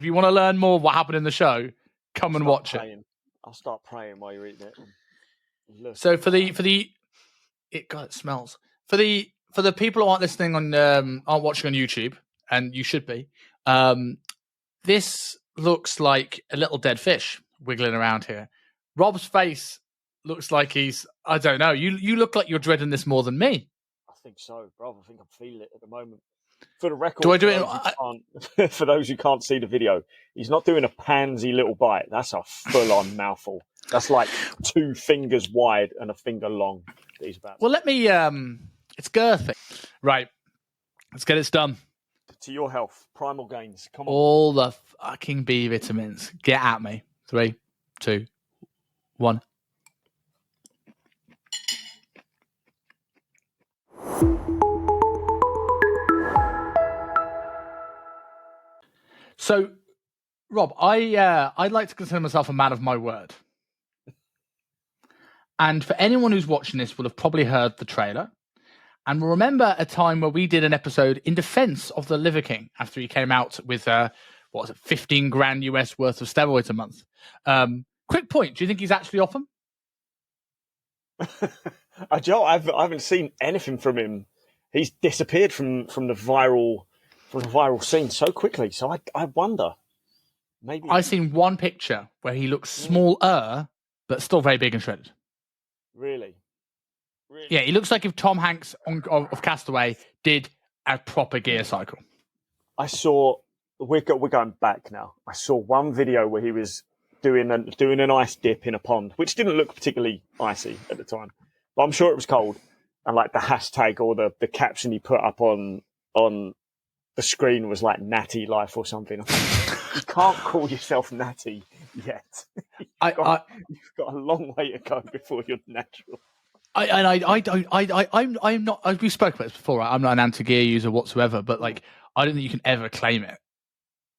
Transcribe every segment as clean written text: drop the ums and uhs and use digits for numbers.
If you want to learn more of what happened in the show, come and watch it. I'll start praying while you're eating it. So God, it smells. For the people who aren't listening on aren't watching on YouTube, and you should be, this looks like a little dead fish wiggling around here. Robb's face looks like he's, I don't know. You look like you're dreading this more than me. I think so, bro. I think I'm feeling it at the moment. For the record, do I do it? For those who can't see the video, he's not doing a pansy little bite. That's a full-on mouthful. That's like 2 fingers wide and a finger long. Well, let me. It's girthy, right? Let's get it done. To your health, primal gains. Come on. All the fucking B vitamins. Get at me. 3, 2, 1. So, Rob, I'd like to consider myself a man of my word. And for anyone who's watching this will have probably heard the trailer and will remember a time where we did an episode in defense of the Liver King after he came out with, 15 grand US worth of steroids a month. Quick point. Do you think he's actually off them? I haven't seen anything from him. He's disappeared from the viral scene so quickly. So I wonder. Maybe I've seen one picture where he looks smaller, but still very big and shredded. Really? Yeah, he looks like if Tom Hanks of Castaway did a proper gear cycle. I saw, we're going back now. I saw one video where he was doing an ice dip in a pond, which didn't look particularly icy at the time, but I'm sure it was cold. And like the hashtag or the caption he put up on the screen was like natty life or something. You can't call yourself natty yet. You've got a long way to go before you're natural. I'm not. We spoke about this before. Right? I'm not an anti-gear user whatsoever, but like, I don't think you can ever claim it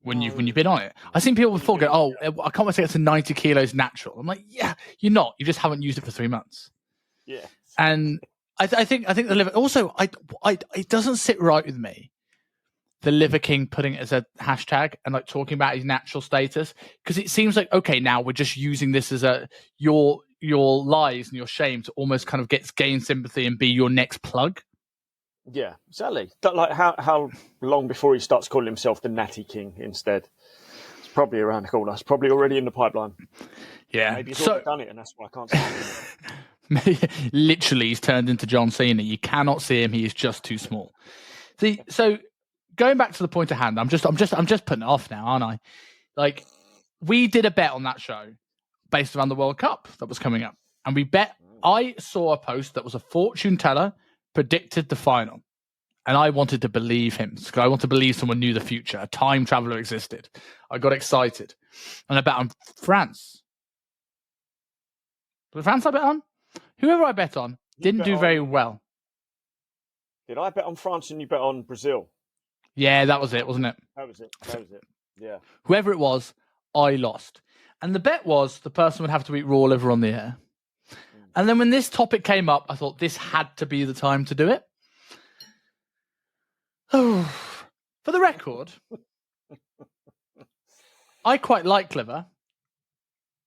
when you've been on it. I've seen people before go, "Oh, I can't wait to get to 90 kilos natural." I'm like, yeah, you're not. You just haven't used it for 3 months. Yeah, and I think the liver. Also, it doesn't sit right with me. The Liver King putting it as a hashtag and like talking about his natural status, because it seems like, okay, now we're just using this as your lies and your shame to almost kind of gain sympathy and be your next plug. Yeah, exactly. But like how long before he starts calling himself the Natty King instead? It's probably around the corner. It's probably already in the pipeline. Yeah, maybe he's already done it, and that's why I can't see him. Literally, he's turned into John Cena. You cannot see him; he is just too small. So going back to the point at hand, I'm just putting it off now, aren't I? Like, we did a bet on that show based around the World Cup that was coming up, and we bet. I saw a post that was a fortune teller predicted the final, and I wanted to believe him. I want to believe someone knew the future. A time traveler existed. I got excited, and I bet on France. Was it France I bet on? Whoever I bet on didn't do very well. Did I bet on France and you bet on Brazil? Yeah, that was it, wasn't it? That was it. Yeah. Whoever it was, I lost. And the bet was the person would have to eat raw liver on the air. And then when this topic came up, I thought this had to be the time to do it. Oh, for the record, I quite like liver,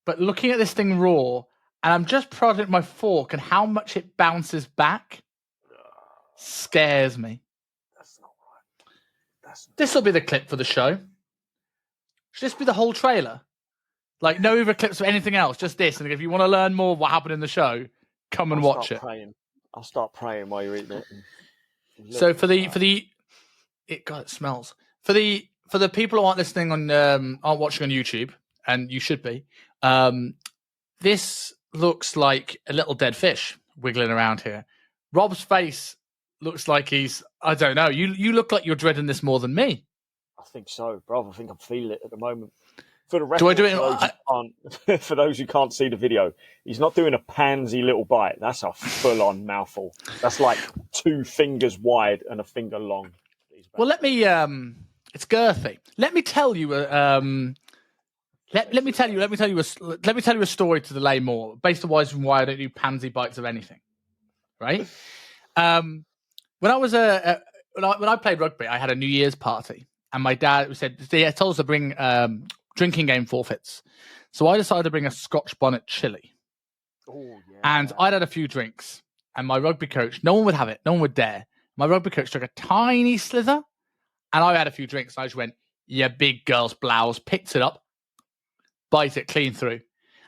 but looking at this thing raw, and I'm just prodding my fork and how much it bounces back scares me. That's not right. This will be the clip for the show. Should this be the whole trailer? Like, no other clips of anything else, just this. And if you want to learn more of what happened in the show, come and watch it. I'll start praying while you're eating it. So it smells. For the people who aren't listening on aren't watching on YouTube, and you should be, this looks like a little dead fish wiggling around here. Robb's face looks like he's, I don't know. You look like you're dreading this more than me. I think so, bro. I think I'm feeling it at the moment. For the record, for those who can't see the video, he's not doing a pansy little bite. That's a full-on mouthful. That's like 2 fingers wide and a finger long. Well, let me. It's girthy. Let me tell you. Let me tell you a story to delay more, based on why I don't do pansy bites of anything. Right. When I was when I played rugby, I had a New Year's party, and my dad said they told us to bring drinking game forfeits. So I decided to bring a Scotch bonnet chili. Oh, yeah. And I'd had a few drinks, and my rugby coach, no one would have it, no one would dare. My rugby coach took a tiny slither, and I had a few drinks, and I just went, "Yeah, big girl's blouse," picked it up, bite it clean through.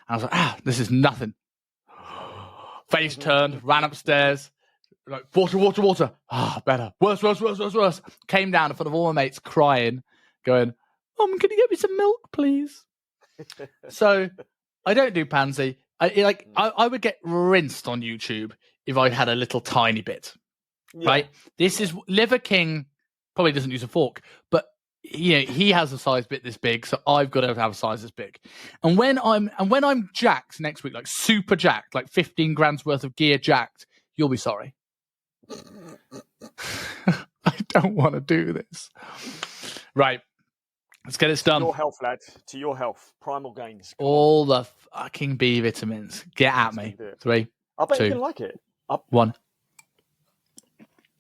And I was like, this is nothing. Face turned, ran upstairs, like, water. Better. Worse. Came down in front of all my mates crying, going, "Mum, can you get me some milk, please?" So I don't do pansy. I would get rinsed on YouTube if I had a little tiny bit. Yeah. Right? This is Liver King probably doesn't use a fork, but he has a size bit this big, so I've got to have a size this big. And when I'm jacked next week, like super jacked, like 15 grams worth of gear jacked, you'll be sorry. I don't want to do this. Right. Let's get it done. To your health, lad. To your health. Primal gains. All the fucking B vitamins. Get at me. 3, I bet 2, you can like it. 1.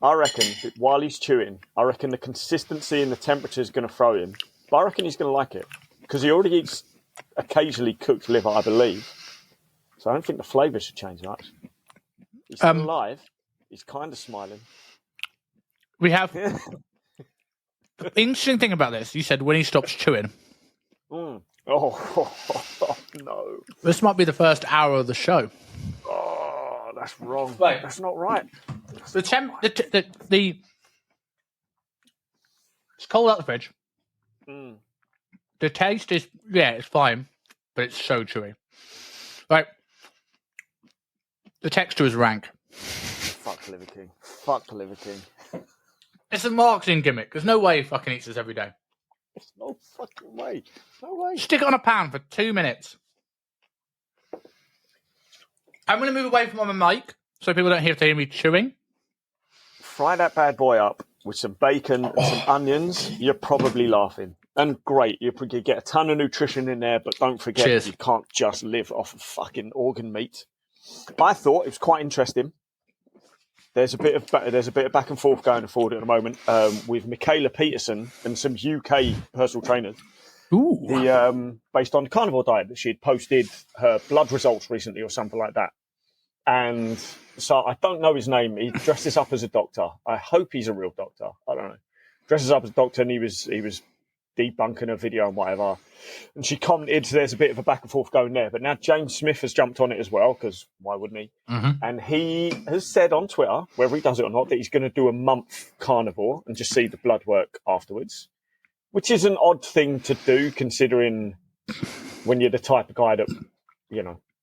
I reckon while he's chewing, the consistency and the temperature is going to throw him. But I reckon he's going to like it. Because he already eats occasionally cooked liver, I believe. So I don't think the flavour should change much. He's still alive. He's kind of smiling. We have... The interesting thing about this, you said when he stops chewing. Mm. Oh, no. This might be the first hour of the show. Oh, that's wrong. Right. That's not right. It's cold out the fridge. Mm. The taste is, it's fine, but it's so chewy. Right. The texture is rank. Fuck Liver King. It's a marketing gimmick. There's no way he fucking eats this every day. There's no fucking way. No way. Stick it on a pan for 2 minutes. I'm going to move away from my mic so people don't hear me chewing. Fry that bad boy up with some bacon and some onions. You're probably laughing. And great. You get a ton of nutrition in there, but don't forget you can't just live off of fucking organ meat. I thought it was quite interesting. There's a bit of back and forth going forward at the moment with Michaela Peterson and some UK personal trainers. Ooh. Based on the carnivore diet that she'd posted her blood results recently or something like that. And so I don't know his name. He dresses up as a doctor. I hope he's a real doctor. I don't know. Dresses up as a doctor, and he was debunking a video and whatever. And she commented, there's a bit of a back and forth going there. But now James Smith has jumped on it as well, because why wouldn't he? Mm-hmm. And he has said on Twitter, whether he does it or not, that he's going to do a month carnivore and just see the blood work afterwards, which is an odd thing to do, considering when you're the type of guy that,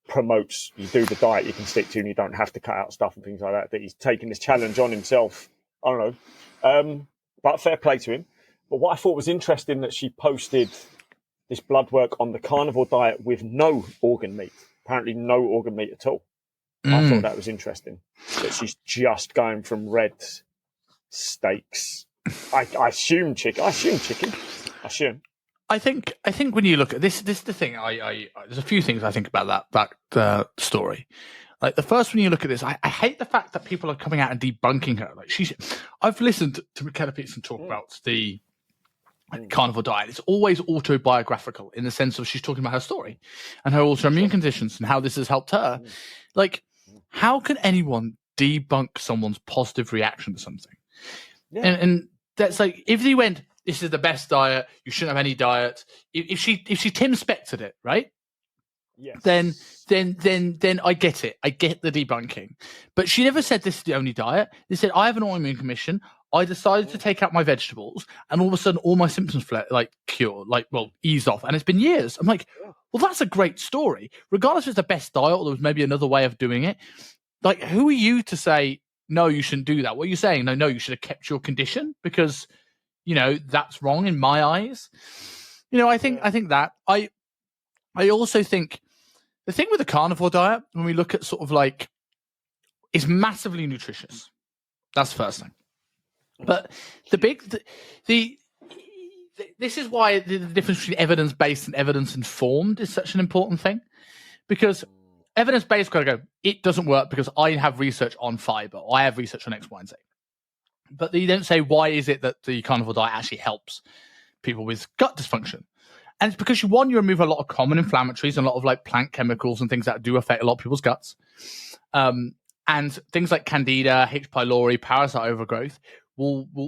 promotes, you do the diet you can stick to and you don't have to cut out stuff and things like that he's taking this challenge on himself. I don't know. But fair play to him. But what I thought was interesting that she posted this blood work on the carnivore diet with no organ meat. Apparently no organ meat at all. I thought that was interesting. That she's just going from red steaks. I assume chicken. I think when you look at this is the thing. There's a few things I think about that story. Like the first, when you look at this, I hate the fact that people are coming out and debunking her. Like I've listened to Michaela Peterson talk about the carnivore diet. It's always autobiographical in the sense of she's talking about her story and her autoimmune conditions and how this has helped her. Like, how can anyone debunk someone's positive reaction to something? Yeah. And that's like, if they went, this is the best diet, you shouldn't have any diet. If she Tim Spectored it, right? Yes. Then I get it. I get the debunking. But she never said this is the only diet. They said, I have an autoimmune condition. I decided to take out my vegetables, and all of a sudden, all my symptoms eased off. And it's been years. I'm like, well, that's a great story. Regardless if it's the best diet or there was maybe another way of doing it. Like, who are you to say, no, you shouldn't do that? What are you saying? No, you should have kept your condition because, that's wrong in my eyes. I think that. I also think the thing with the carnivore diet, when we look at sort of like, is massively nutritious. That's the first thing. But this is why the difference between evidence-based and evidence-informed is such an important thing, because evidence-based got to go, it doesn't work because I have research on fiber or I have research on X, Y, and Z. But they don't say, why is it that the carnivore diet actually helps? people with gut dysfunction. And it's because you remove a lot of common inflammatories and a lot of like plant chemicals and things that do affect a lot of people's guts. And things like Candida, H. pylori, parasite overgrowth,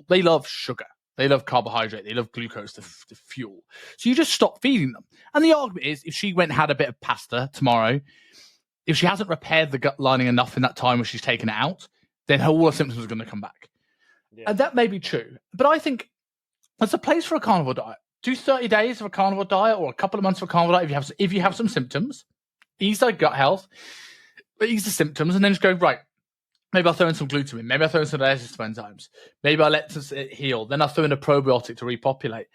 they love sugar. They love carbohydrate. They love glucose to fuel. So you just stop feeding them. And the argument is, if she went and had a bit of pasta tomorrow, if she hasn't repaired the gut lining enough in that time when she's taken it out, then all her symptoms are going to come back. Yeah. And that may be true. But I think there's a place for a carnivore diet. Do 30 days of a carnivore diet or a couple of months of a carnivore diet if you have some symptoms. Ease their gut health, ease the symptoms, and then just go, right, maybe I'll throw in some glutamine. Maybe I'll throw in some digestive enzymes. Maybe I'll let it heal. Then I'll throw in a probiotic to repopulate.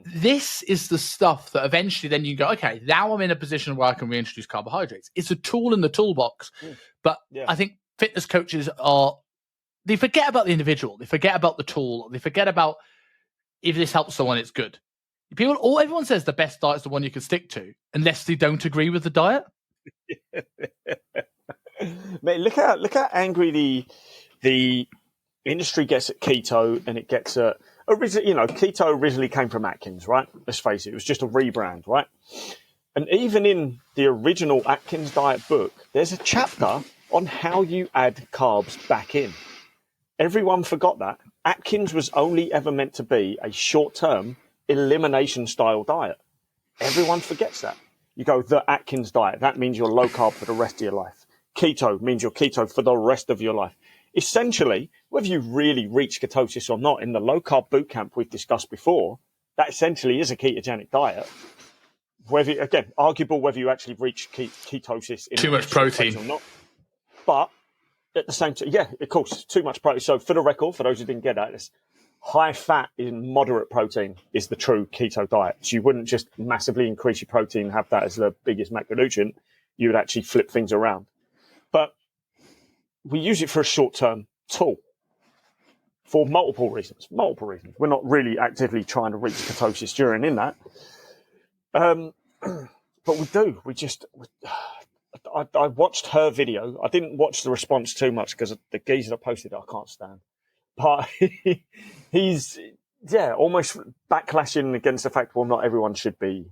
This is the stuff that eventually then you go, okay, now I'm in a position where I can reintroduce carbohydrates. It's a tool in the toolbox. But I think fitness coaches they forget about the individual. They forget about the tool. They forget about if this helps someone, it's good. Everyone says the best diet is the one you can stick to, unless they don't agree with the diet. Mate, look how angry the industry gets at keto, and it gets at keto originally came from Atkins, right? Let's face it, it was just a rebrand, right? And even in the original Atkins diet book, there's a chapter on how you add carbs back in. Everyone forgot that. Atkins was only ever meant to be a short-term elimination style diet. Everyone forgets that. You go, the Atkins diet, that means you're low carb for the rest of your life. Keto means you're keto for the rest of your life. Essentially, whether you really reach ketosis or not, in the low carb boot camp we've discussed before, that essentially is a ketogenic diet. Arguable whether you actually reach ketosis in too much protein or not. But at the same time, of course, too much protein. So for the record, for those who didn't get that, this high fat in moderate protein is the true keto diet. So you wouldn't just massively increase your protein and have that as the biggest macronutrient. You would actually flip things around. But we use it for a short-term tool for multiple reasons. We're not really actively trying to reach ketosis during in that. But we do. I watched her video. I didn't watch the response too much because the geezer that posted it I can't stand. But he's almost backlashing against the fact, well, not everyone should be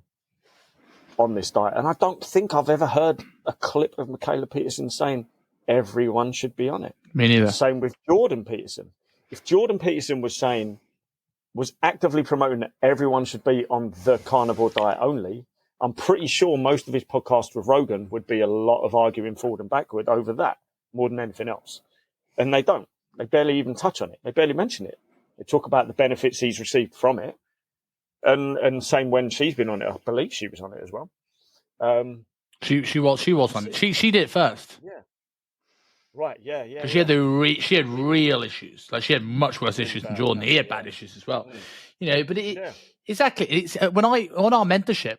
on this diet. And I don't think I've ever heard a clip of Michaela Peterson saying everyone should be on it. Me neither. Same with Jordan Peterson. If Jordan Peterson was actively promoting that everyone should be on the carnivore diet only, I'm pretty sure most of his podcasts with Rogan would be a lot of arguing forward and backward over that more than anything else. And they don't. They barely even touch on it. They barely mention it. They talk about the benefits he's received from it. And same when she's been on it. I believe she was on it as well. She was on it. She did it first. Yeah. Right. Yeah. She had she had real issues. Like she had much worse issues than Jordan. He had bad issues as well. But exactly. It's when on our mentorship,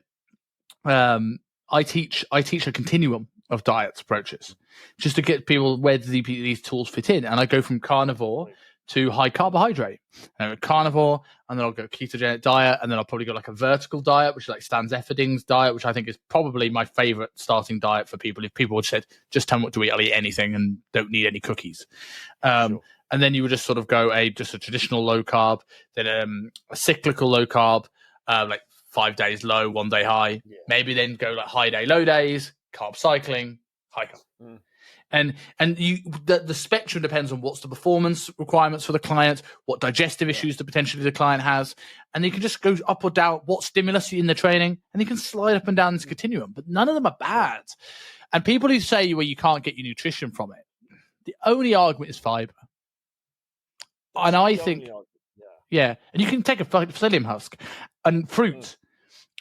I teach a continuum of diets approaches just to get people where do these tools fit in, and I go from carnivore to high carbohydrate, and carnivore, and then I'll go ketogenic diet, and then I'll probably go like a vertical diet, which is like Stan Efferding's diet, which I think is probably my favorite starting diet for people. If people had said, just tell me what to eat, I'll eat anything and don't need any cookies. Sure. And then you would just sort of go just a traditional low carb, then a cyclical low carb, like 5 days low, 1 day high, maybe then go like high day, low days, carb cycling, high carb. And the spectrum depends on what's the performance requirements for the client, what digestive issues the client has, and you can just go up or down what stimulus in the training, and you can slide up and down this continuum. But none of them are bad. And people who say, well, you can't get your nutrition from it, the only argument is fiber. And I think, and you can take a psyllium husk and fruit.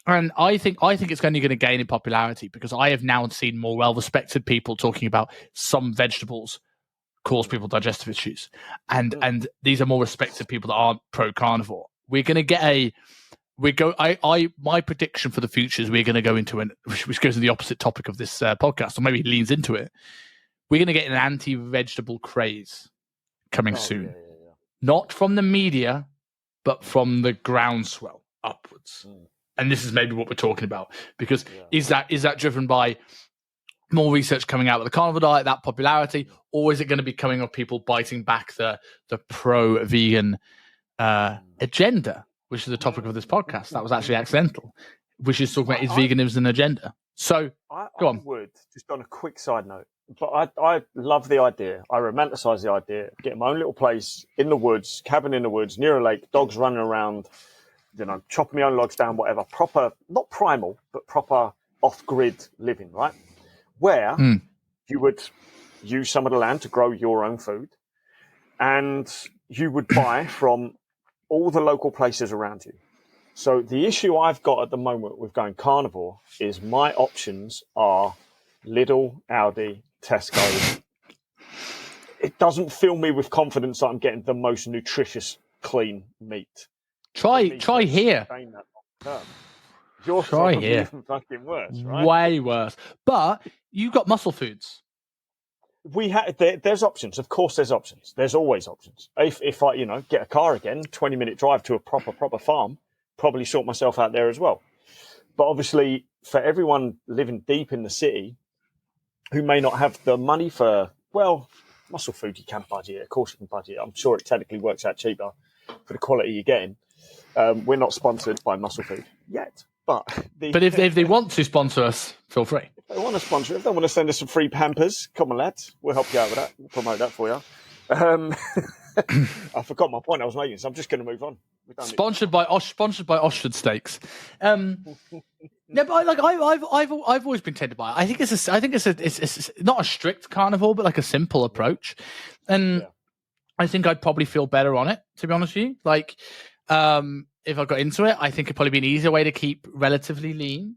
And I think it's only going to gain in popularity because I have now seen more well-respected people talking about some vegetables cause people digestive issues, and these are more respected people that aren't pro-carnivore. We're going to get my prediction for the future is we're going to go into which goes to the opposite topic of this podcast, or maybe it leans into it. We're going to get an anti-vegetable craze coming soon, not from the media, but from the groundswell upwards. And this is maybe what we're talking about, because is that driven by more research coming out with the carnivore diet, that popularity, or is it going to be coming of people biting back the pro-vegan agenda, which is the topic of this podcast. That was actually accidental. Which is talking about is veganism an agenda. So, go on. I would, just on a quick side note, but I love the idea. I romanticize the idea of getting my own little place in the woods, cabin in the woods, near a lake, dogs running around, chopping my own logs down, whatever. Proper, not primal, but proper off-grid living, right? Where you would use some of the land to grow your own food, and you would buy from all the local places around you. So the issue I've got at the moment with going carnivore is my options are Lidl, Aldi, Tesco. It doesn't fill me with confidence that I'm getting the most nutritious, clean meat. Try here. You're try probably here. Even fucking worse, right? Way worse. But you've got muscle foods. There's options. Of course, there's options. There's always options. If I get a car again, 20-minute drive to a proper farm. Probably sort myself out there as well. But obviously, for everyone living deep in the city who may not have the money for, muscle food, you can budget it. Of course you can budget it. I'm sure it technically works out cheaper for the quality you're getting. We're not sponsored by muscle food yet. But if they want to sponsor us, feel free. If they want to sponsor, if they want to send us some free Pampers, come on, lads. We'll help you out with that. We'll promote that for you. I forgot my point I was making, so I'm just going to move on. Sponsored by Oxford Steaks. No, but I've always been tempted by it. I think it's not a strict carnivore, but like a simple approach, and I think I'd probably feel better on it. To be honest with you, like if I got into it, I think it'd probably be an easier way to keep relatively lean.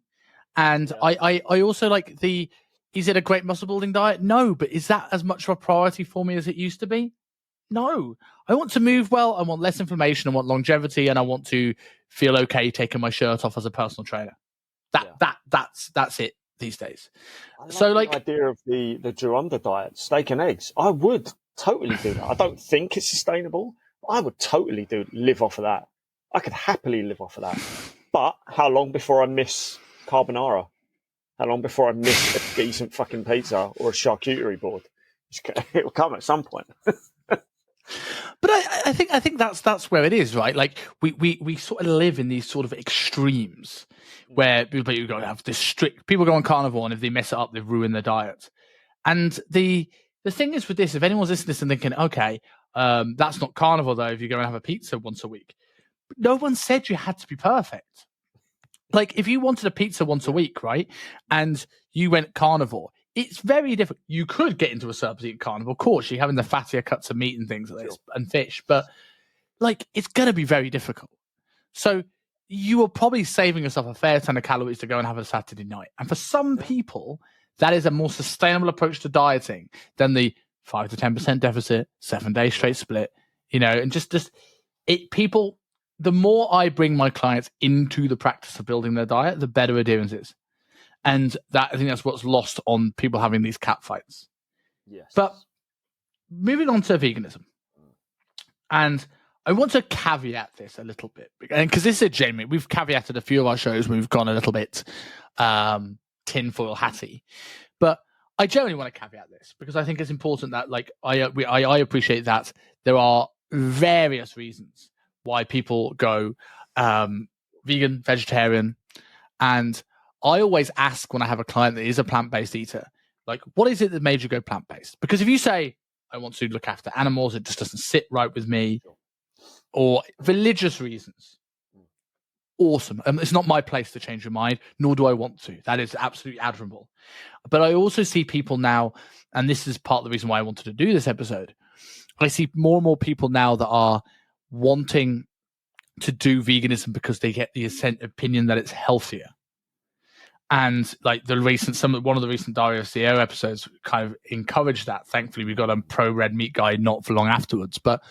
And I also like the. Is it a great muscle building diet? No, but is that as much of a priority for me as it used to be? No, I want to move well. I want less inflammation. I want longevity, and I want to feel okay taking my shirt off as a personal trainer. That's it these days. So, the idea of the Gironda diet, steak and eggs, I would totally do that. I don't think it's sustainable. But I would totally live off of that. I could happily live off of that. But how long before I miss carbonara? How long before I miss a decent fucking pizza or a charcuterie board? It will come at some point. But I think that's where it is, right? Like we sort of live in these sort of extremes where people go have this strict. People go on carnivore, and if they mess it up, they've ruined their diet. And the thing is with this, if anyone's listening to this and thinking, okay, that's not carnivore though, if you go and have a pizza once a week, no one said you had to be perfect. Like if you wanted a pizza once a week, right, and you went carnivore. It's very different. You could get into a surplus carnivore, of course. You're having the fattier cuts of meat and things like this, and fish, but like it's going to be very difficult. So you are probably saving yourself a fair ton of calories to go and have a Saturday night. And for some people, that is a more sustainable approach to dieting than the 5 to 10% deficit, 7-day straight split. And just it. People, the more I bring my clients into the practice of building their diet, the better adherence is. And I think that's what's lost on people having these cat fights. Yes. But moving on to veganism. And I want to caveat this a little bit. Because this is a genuine, we've caveated a few of our shows when we've gone a little bit tinfoil hatty. But I generally want to caveat this because I think it's important that I appreciate that there are various reasons why people go vegan, vegetarian, and I always ask when I have a client that is a plant-based eater, like, what is it that made you go plant-based? Because if you say, I want to look after animals, it just doesn't sit right with me, or religious reasons, awesome. It's not my place to change your mind, nor do I want to. That is absolutely admirable. But I also see people now, and this is part of the reason why I wanted to do this episode, I see more and more people now that are wanting to do veganism because they get the opinion that it's healthier. And like one of the recent Dario CEO episodes kind of encouraged that. Thankfully, we got a pro red meat guy not for long afterwards. But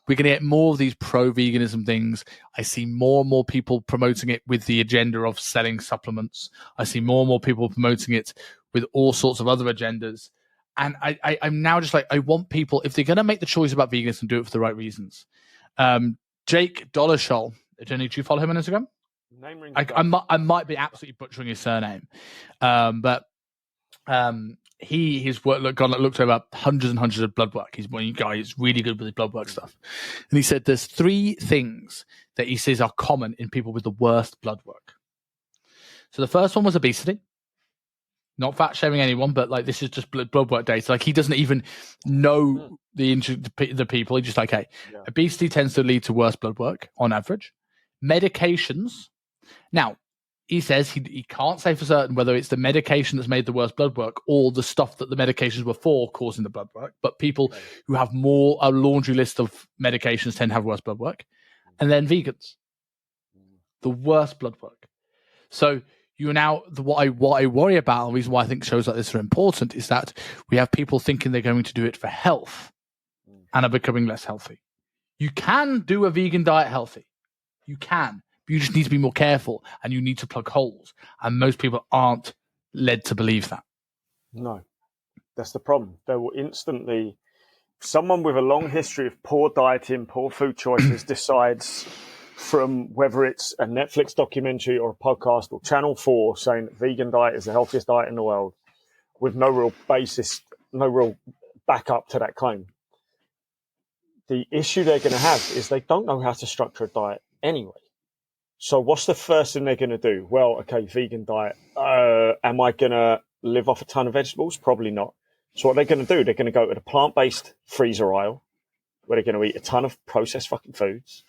we're going to get more of these pro veganism things. I see more and more people promoting it with the agenda of selling supplements. I see more and more people promoting it with all sorts of other agendas. And I'm now just like, I want people, if they're going to make the choice about veganism, do it for the right reasons. Jake Dollarshall, do you follow him on Instagram? I might be absolutely butchering his surname, but He's looked over hundreds and hundreds of blood work. He's one guy who's really good with his blood work stuff. And he said there's 3 things that he says are common in people with the worst blood work. So the first one was obesity. Not fat shaming anyone, but like this is just blood work data. Like he doesn't even know the people. He's just like, hey, obesity tends to lead to worse blood work on average. Medications. Now, he says he can't say for certain whether it's the medication that's made the worst blood work or the stuff that the medications were for causing the blood work. But people who have a laundry list of medications tend to have worse blood work. And then vegans, the worst blood work. So you're now what I worry about. The reason why I think shows like this are important is that we have people thinking they're going to do it for health and are becoming less healthy. You can do a vegan diet healthy. You can. You just need to be more careful and you need to plug holes. And most people aren't led to believe that. No. That's the problem. They will instantly, someone with a long history of poor dieting, poor food choices decides from whether it's a Netflix documentary or a podcast or Channel 4 saying that vegan diet is the healthiest diet in the world with no real basis, no real backup to that claim. The issue they're going to have is they don't know how to structure a diet anyway. So what's the first thing they're going to do? Well, okay, vegan diet. Am I going to live off a ton of vegetables? Probably not. So what they're going to do, they're going to go to the plant-based freezer aisle where they're going to eat a ton of processed fucking foods.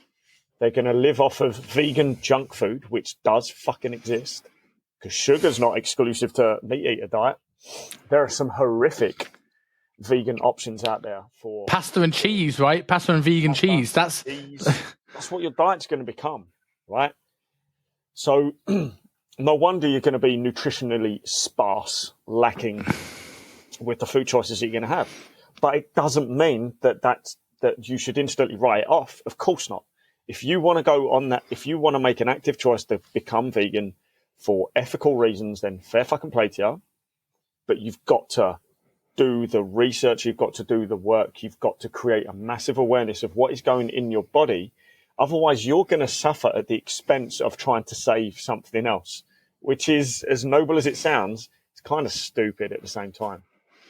They're going to live off of vegan junk food, which does fucking exist because sugar's not exclusive to meat eater diet. There are some horrific vegan options out there for pasta and cheese, right? Pasta and vegan cheese. That's what your diet's going to become. Right? So no wonder you're going to be nutritionally sparse, lacking with the food choices that you're going to have. But it doesn't mean that you should instantly write it off. Of course not. If you want to go on that, if you want to make an active choice to become vegan for ethical reasons, then fair fucking play to you. But you've got to do the research, you've got to do the work, you've got to create a massive awareness of what is going in your body. Otherwise, you're going to suffer at the expense of trying to save something else, which is, as noble as it sounds, it's kind of stupid at the same time.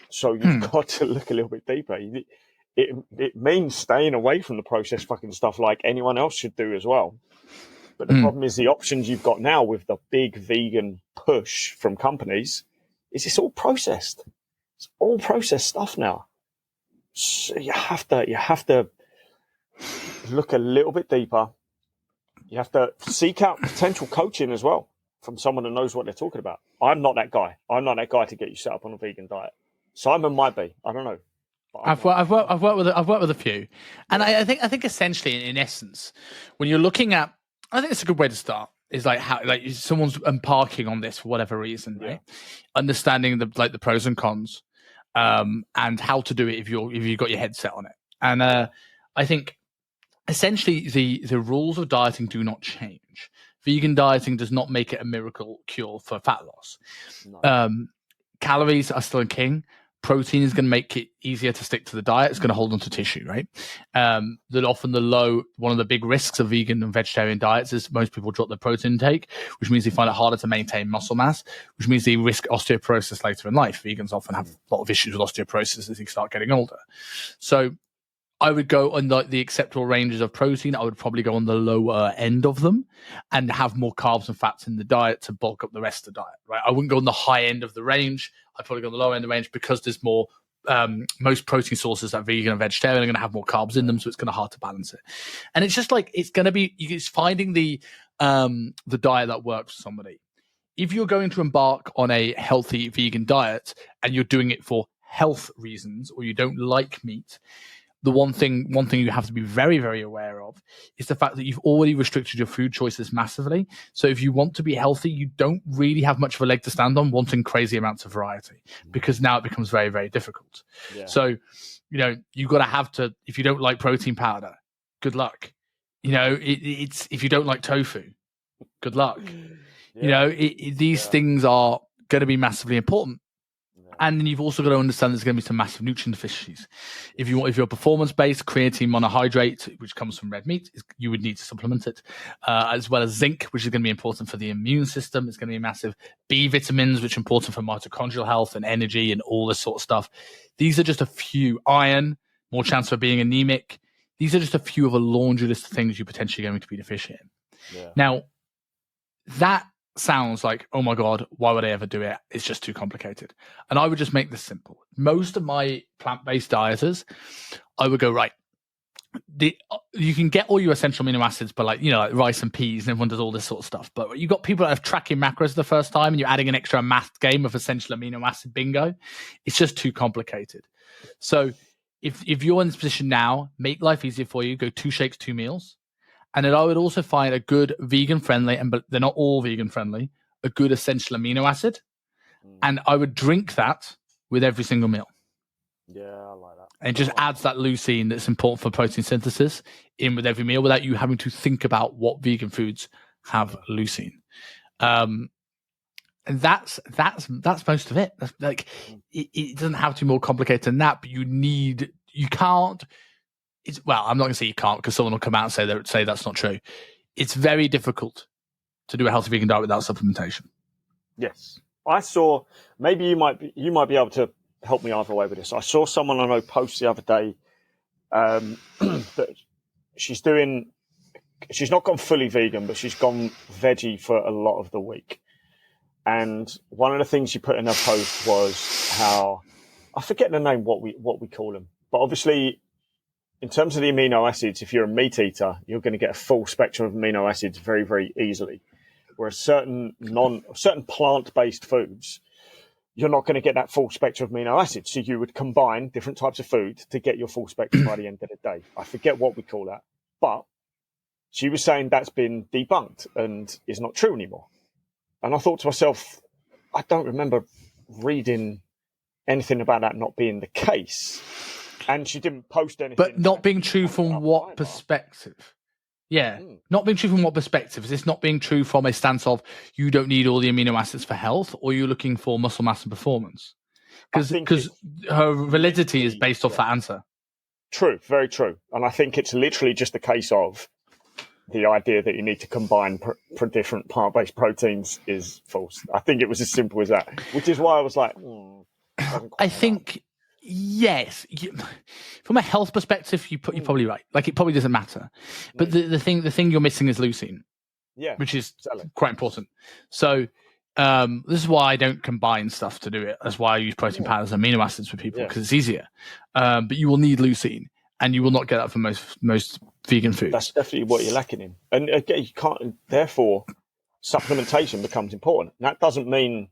So you've got to look a little bit deeper. It means staying away from the processed fucking stuff like anyone else should do as well. But the problem is the options you've got now with the big vegan push from companies is it's all processed. It's all processed stuff now. So you have to look a little bit deeper. You have to seek out potential coaching as well from someone who knows what they're talking about. I'm not that guy. I'm not that guy to get you set up on a vegan diet. Simon might be. I don't know. I've worked with a few, and I think essentially, in essence, when you're looking at, I think it's a good way to start. Is like how someone's embarking on this for whatever reason, right? Understanding the pros and cons, and how to do it if you've got your head set on it. And I think essentially the rules of dieting do not change. Vegan dieting does not make it a miracle cure for fat loss. No. Calories are still king. Protein is going to make it easier to stick to the diet. It's going to hold on to tissue, right? That often one of the big risks of vegan and vegetarian diets is most people drop their protein intake, which means they find it harder to maintain muscle mass, which means they risk osteoporosis later in life. Vegans often have a lot of issues with osteoporosis as they start getting older. So I would go on the acceptable ranges of protein. I would probably go on the lower end of them and have more carbs and fats in the diet to bulk up the rest of the diet, right? I wouldn't go on the high end of the range. I'd probably go on the lower end of the range because there's more, most protein sources that vegan and vegetarian are going to have more carbs in them, so it's going to hard to balance it. And it's just like, it's going to be, it's finding the diet that works for somebody. If you're going to embark on a healthy vegan diet and you're doing it for health reasons, or you don't like meat, the one thing you have to be very, very aware of is the fact that you've already restricted your food choices massively. So if you want to be healthy, you don't really have much of a leg to stand on wanting crazy amounts of variety, because now it becomes very, very difficult. Yeah. So, you've got to if you don't like protein powder, good luck. It's if you don't like tofu, good luck. Yeah. These things are going to be massively important. And then you've also got to understand there's going to be some massive nutrient deficiencies. If you're performance-based, creatine monohydrate, which comes from red meat, you would need to supplement it, as well as zinc, which is going to be important for the immune system. It's going to be massive. B vitamins, which are important for mitochondrial health and energy and all this sort of stuff. These are just a few. Iron, more chance of being anemic. These are just a few of a laundry list of things you're potentially going to be deficient in. Yeah. Now, that sounds like, oh my God, why would I ever do it? It's just too complicated. And I would just make this simple. Most of my plant-based dieters, I would go, right, you can get all your essential amino acids, but like rice and peas, and everyone does all this sort of stuff. But you've got people that have tracking macros the first time, and you're adding an extra math game of essential amino acid bingo. It's just too complicated. So if you're in this position now, make life easier for you. Go 2 shakes, 2 meals. And then I would also find a good vegan-friendly, but they're not all vegan-friendly, a good essential amino acid. And I would drink that with every single meal. Yeah, I like that. And it just adds that leucine that's important for protein synthesis in with every meal without you having to think about what vegan foods have leucine. And that's most of it. Like it doesn't have to be more complicated than that, but you can't. I'm not going to say you can't, because someone will come out and say that's not true. It's very difficult to do a healthy vegan diet without supplementation. Yes, I saw. Maybe you might be able to help me either way with this. I saw someone I know post the other day that she's not gone fully vegan, but she's gone veggie for a lot of the week. And one of the things she put in her post was how, I forget the name, what we call them, but obviously, in terms of the amino acids, if you're a meat eater, you're going to get a full spectrum of amino acids very, very easily. Whereas certain plant-based foods, you're not going to get that full spectrum of amino acids. So you would combine different types of food to get your full spectrum by the end of the day. I forget what we call that. But she was saying that's been debunked and is not true anymore. And I thought to myself, I don't remember reading anything about that not being the case. And she didn't post anything. But not being true from what perspective? Yeah, not being true from what perspective? Is this not being true from a stance of you don't need all the amino acids for health, or you're looking for muscle mass and performance? Because her validity is based off that answer. True, very true. And I think it's literally just a case of the idea that you need to combine different plant-based proteins is false. I think it was as simple as that, which is why I was like, I think... Yes, from a health perspective, you're probably right. Like, it probably doesn't matter, but the thing you're missing is leucine, which is quite important. So this is why I don't combine stuff to do it. That's why I use protein powders and amino acids for people, because it's easier. But you will need leucine, and you will not get that from most vegan foods. That's definitely what you're lacking in, and again, you can't. Therefore, supplementation becomes important. And that doesn't mean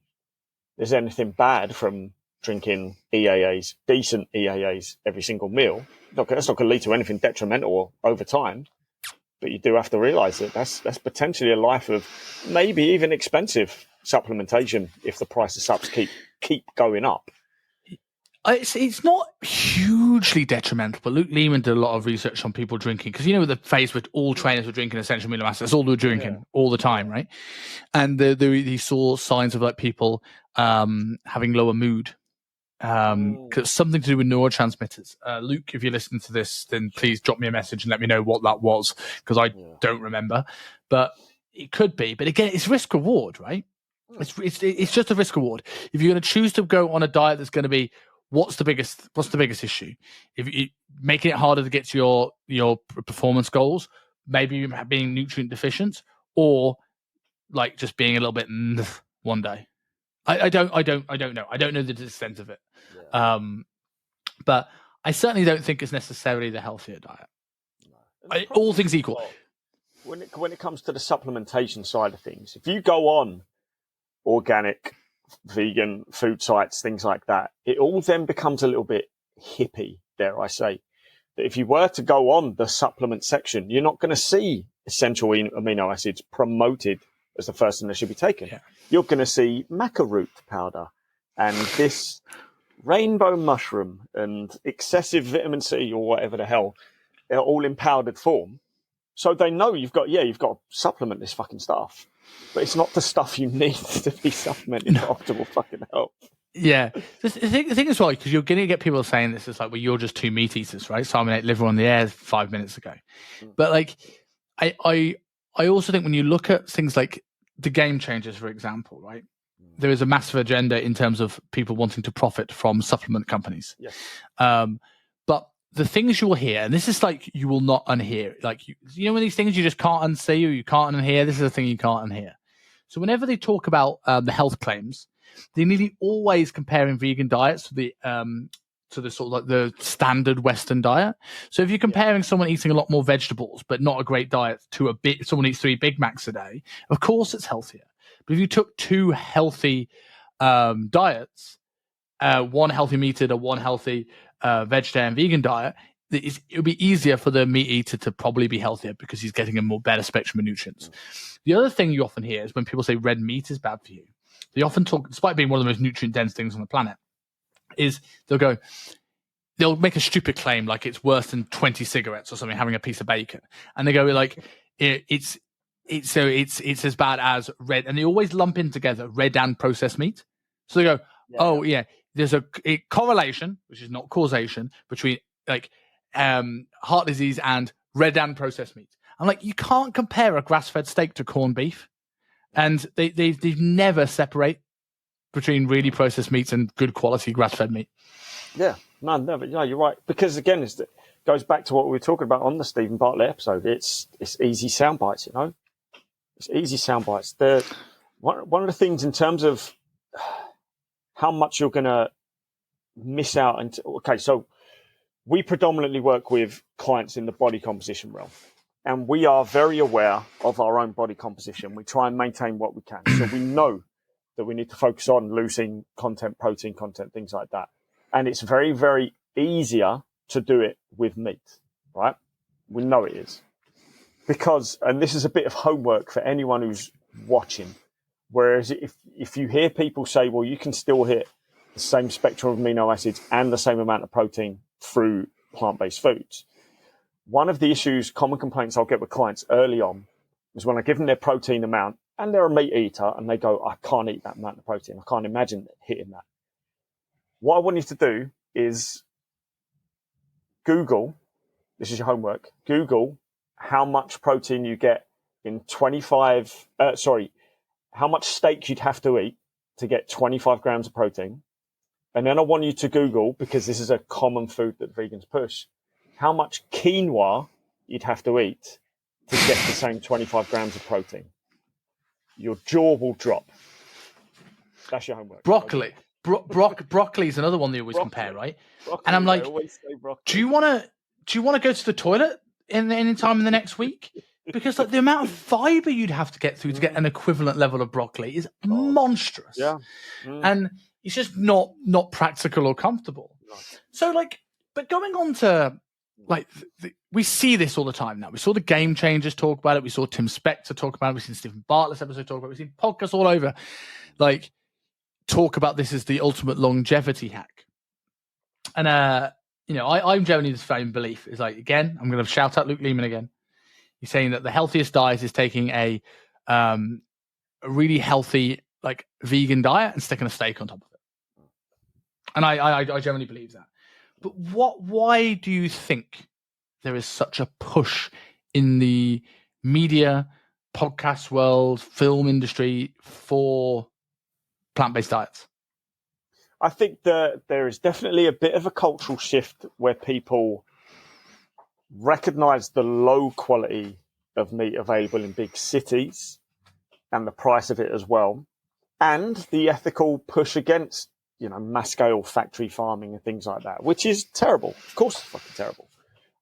there's anything bad from drinking EAAs, decent EAAs every single meal. That's not going to lead to anything detrimental over time, but you do have to realise that that's potentially a life of maybe even expensive supplementation if the price of subs keep going up. It's not hugely detrimental, but Luke Lehman did a lot of research on people drinking, because the phase where all trainers were drinking essential amino acids, that's all they were drinking all the time, right? And he saw signs of like people having lower mood. Because something to do with neurotransmitters. Luke, if you're listening to this, then please drop me a message and let me know what that was, because I don't remember. But it could be. But again, it's risk reward, right? It's just a risk reward. If you're going to choose to go on a diet that's going to be, what's the biggest issue? If you making it harder to get to your performance goals, maybe being nutrient deficient, or like just being a little bit one day. I don't know. I don't know the extent of it. But I certainly don't think it's necessarily the healthier diet. All things equal. When it comes to the supplementation side of things, if you go on organic, vegan food sites, things like that, it all then becomes a little bit hippie, dare I say. That if you were to go on the supplement section, you're not going to see essential amino acids promoted as the first thing that should be taken. Yeah. You're going to see maca root powder and this rainbow mushroom and excessive vitamin C or whatever the hell, they're all in powdered form. So they know you've got to supplement this fucking stuff, but it's not the stuff you need to be supplementing for optimal fucking health. Yeah. The thing as well, because you're going to get people saying this, is like, well, you're just two meat eaters, right? Simon ate liver on the air 5 minutes ago. But like, I also think when you look at things like the game changers, for example, right? There is a massive agenda in terms of people wanting to profit from supplement companies. Yes. But the things you will hear, and this is like you will not unhear, like you know when these things you just can't unsee or you can't unhear, this is the thing you can't unhear. So whenever they talk about the health claims, they're nearly always comparing vegan diets to the sort of like the standard Western diet. So if you're comparing someone eating a lot more vegetables but not a great diet to someone eats 3 Big Macs a day, of course it's healthier. But if you took 2 healthy diets, one healthy meat eater, one healthy vegetarian vegan diet, it would be easier for the meat eater to probably be healthier because he's getting a more better spectrum of nutrients. The other thing you often hear is when people say red meat is bad for you, they often talk, despite being one of the most nutrient dense things on the planet, is they'll make a stupid claim like it's worse than 20 cigarettes or something, having a piece of bacon. And they go like, it's as bad as red, and they always lump in together red and processed meat. So they go, there's a correlation, which is not causation, between like heart disease and red and processed meat. I'm like, you can't compare a grass-fed steak to corned beef, and they never separate between really processed meats and good quality grass-fed meat. Yeah, no, but you're right. Because again, it goes back to what we were talking about on the Stephen Bartlett episode. It's easy sound bites, It's easy sound bites. One of the things in terms of how much you're going to miss out. Okay, so we predominantly work with clients in the body composition realm, and we are very aware of our own body composition. We try and maintain what we can. So we know that we need to focus on losing content, protein content, things like that. And it's very, very easier to do it with meat, right? We know it is. Because, and this is a bit of homework for anyone who's watching, whereas if you hear people say, well, you can still hit the same spectrum of amino acids and the same amount of protein through plant-based foods, one of the issues, common complaints I'll get with clients early on is when I give them their protein amount and they're a meat eater and they go, I can't eat that amount of protein. I can't imagine hitting that. What I want you to do is Google, this is your homework, Google how much protein you get in how much steak you'd have to eat to get 25 grams of protein. And then I want you to Google, because this is a common food that vegans push, how much quinoa you'd have to eat to get the same 25 grams of protein. Your jaw will drop. That's your homework. Broccoli. Broccoli is another one they always compare, right? Broccoli, and I'm like, do you want to go to the toilet any time in the next week? Because like the amount of fiber you'd have to get through to get an equivalent level of broccoli is monstrous. Yeah. And it's just not practical or comfortable. No. So like, but going on to like, we see this all the time now. We saw the Game Changers talk about it. We saw Tim Spector talk about it. We've seen Stephen Bartlett's episode talk about it. We've seen podcasts all over, like, talk about this as the ultimate longevity hack. And, I'm generally the same belief. Is like, again, I'm going to shout out Luke Lehman again. He's saying that the healthiest diet is taking a really healthy, like, vegan diet and sticking a steak on top of it. And I generally believe that. But why do you think there is such a push in the media, podcast world, film industry for plant-based diets? I think that there is definitely a bit of a cultural shift where people recognize the low quality of meat available in big cities and the price of it as well, and the ethical push against, mass scale factory farming and things like that, which is terrible. Of course, it's fucking terrible.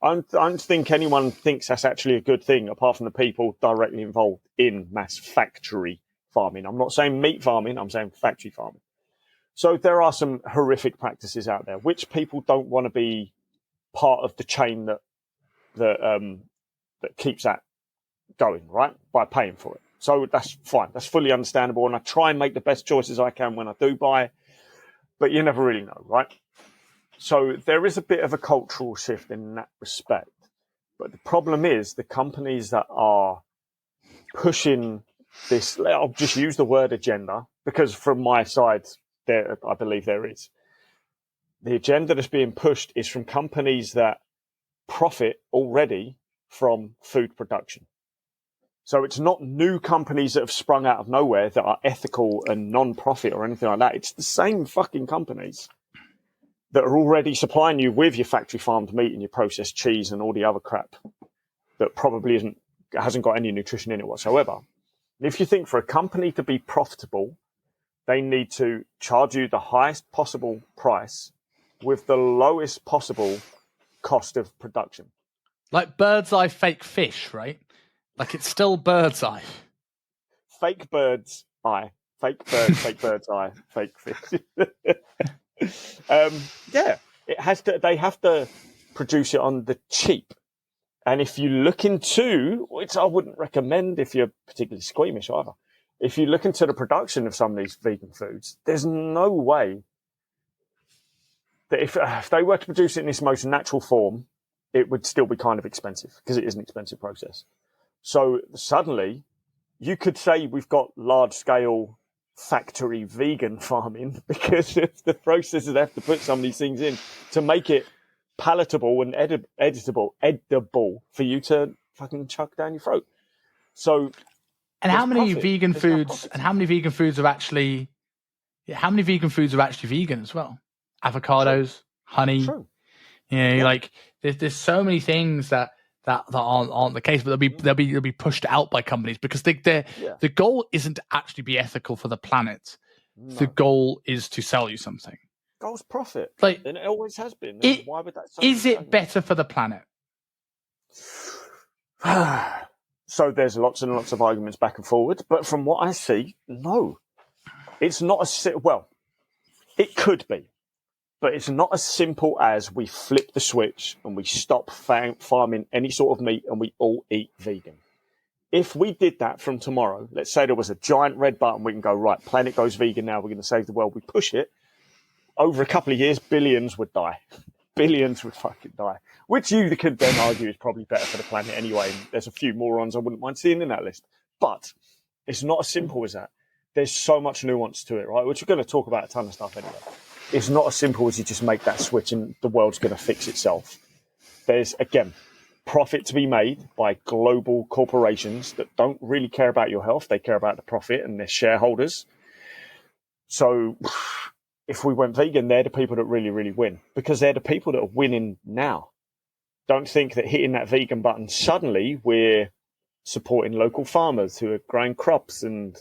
I don't think anyone thinks that's actually a good thing, apart from the people directly involved in mass factory farming. I'm not saying meat farming, I'm saying factory farming. So there are some horrific practices out there, which people don't want to be part of the chain that keeps that going, right? By paying for it. So that's fine. That's fully understandable. And I try and make the best choices I can when I do buy, but you never really know, right? So there is a bit of a cultural shift in that respect. But the problem is the companies that are pushing this, I'll just use the word agenda, because from my side, I believe there is. The agenda that's being pushed is from companies that profit already from food production. So it's not new companies that have sprung out of nowhere that are ethical and non-profit or anything like that. It's the same fucking companies that are already supplying you with your factory farmed meat and your processed cheese and all the other crap that probably hasn't got any nutrition in it whatsoever. And if you think for a company to be profitable, they need to charge you the highest possible price with the lowest possible cost of production. Like bird's eye fake fish, right? Like it's still bird's eye. Fake bird's eye. Fake bird's eye. Fake fish. Yeah, it has to. They have to produce it on the cheap. And if you look into, which I wouldn't recommend if you're particularly squeamish either, if you look into the production of some of these vegan foods, there's no way that if they were to produce it in its most natural form, it would still be kind of expensive because it is an expensive process. So suddenly, you could say we've got large-scale factory vegan farming because of the processes they have to put some of these things in to make it palatable and edible for you to fucking chuck down your throat. So, and how many vegan foods are actually vegan as well? Avocados, honey. True. Yeah, like there's so many things that aren't the case, but they'll be pushed out by companies because the goal isn't to actually be ethical for the planet. No. The goal is to sell you something. Goal's profit, like, and it always has been. Why would that? Is it better for the planet? So there's lots and lots of arguments back and forward, but from what I see, no, it's not well. It could be. But it's not as simple as we flip the switch and we stop farming any sort of meat and we all eat vegan. If we did that from tomorrow, let's say there was a giant red button, we can go, right, planet goes vegan now, we're going to save the world. We push it. Over a couple of years, billions would die. Billions would fucking die. Which you could then argue is probably better for the planet anyway. There's a few morons I wouldn't mind seeing in that list. But it's not as simple as that. There's so much nuance to it, right? Which we're going to talk about a ton of stuff anyway. It's not as simple as you just make that switch and the world's going to fix itself. There's, again, profit to be made by global corporations that don't really care about your health. They care about the profit and their shareholders. So if we went vegan, they're the people that really, really win because they're the people that are winning now. Don't think that hitting that vegan button, suddenly we're supporting local farmers who are growing crops and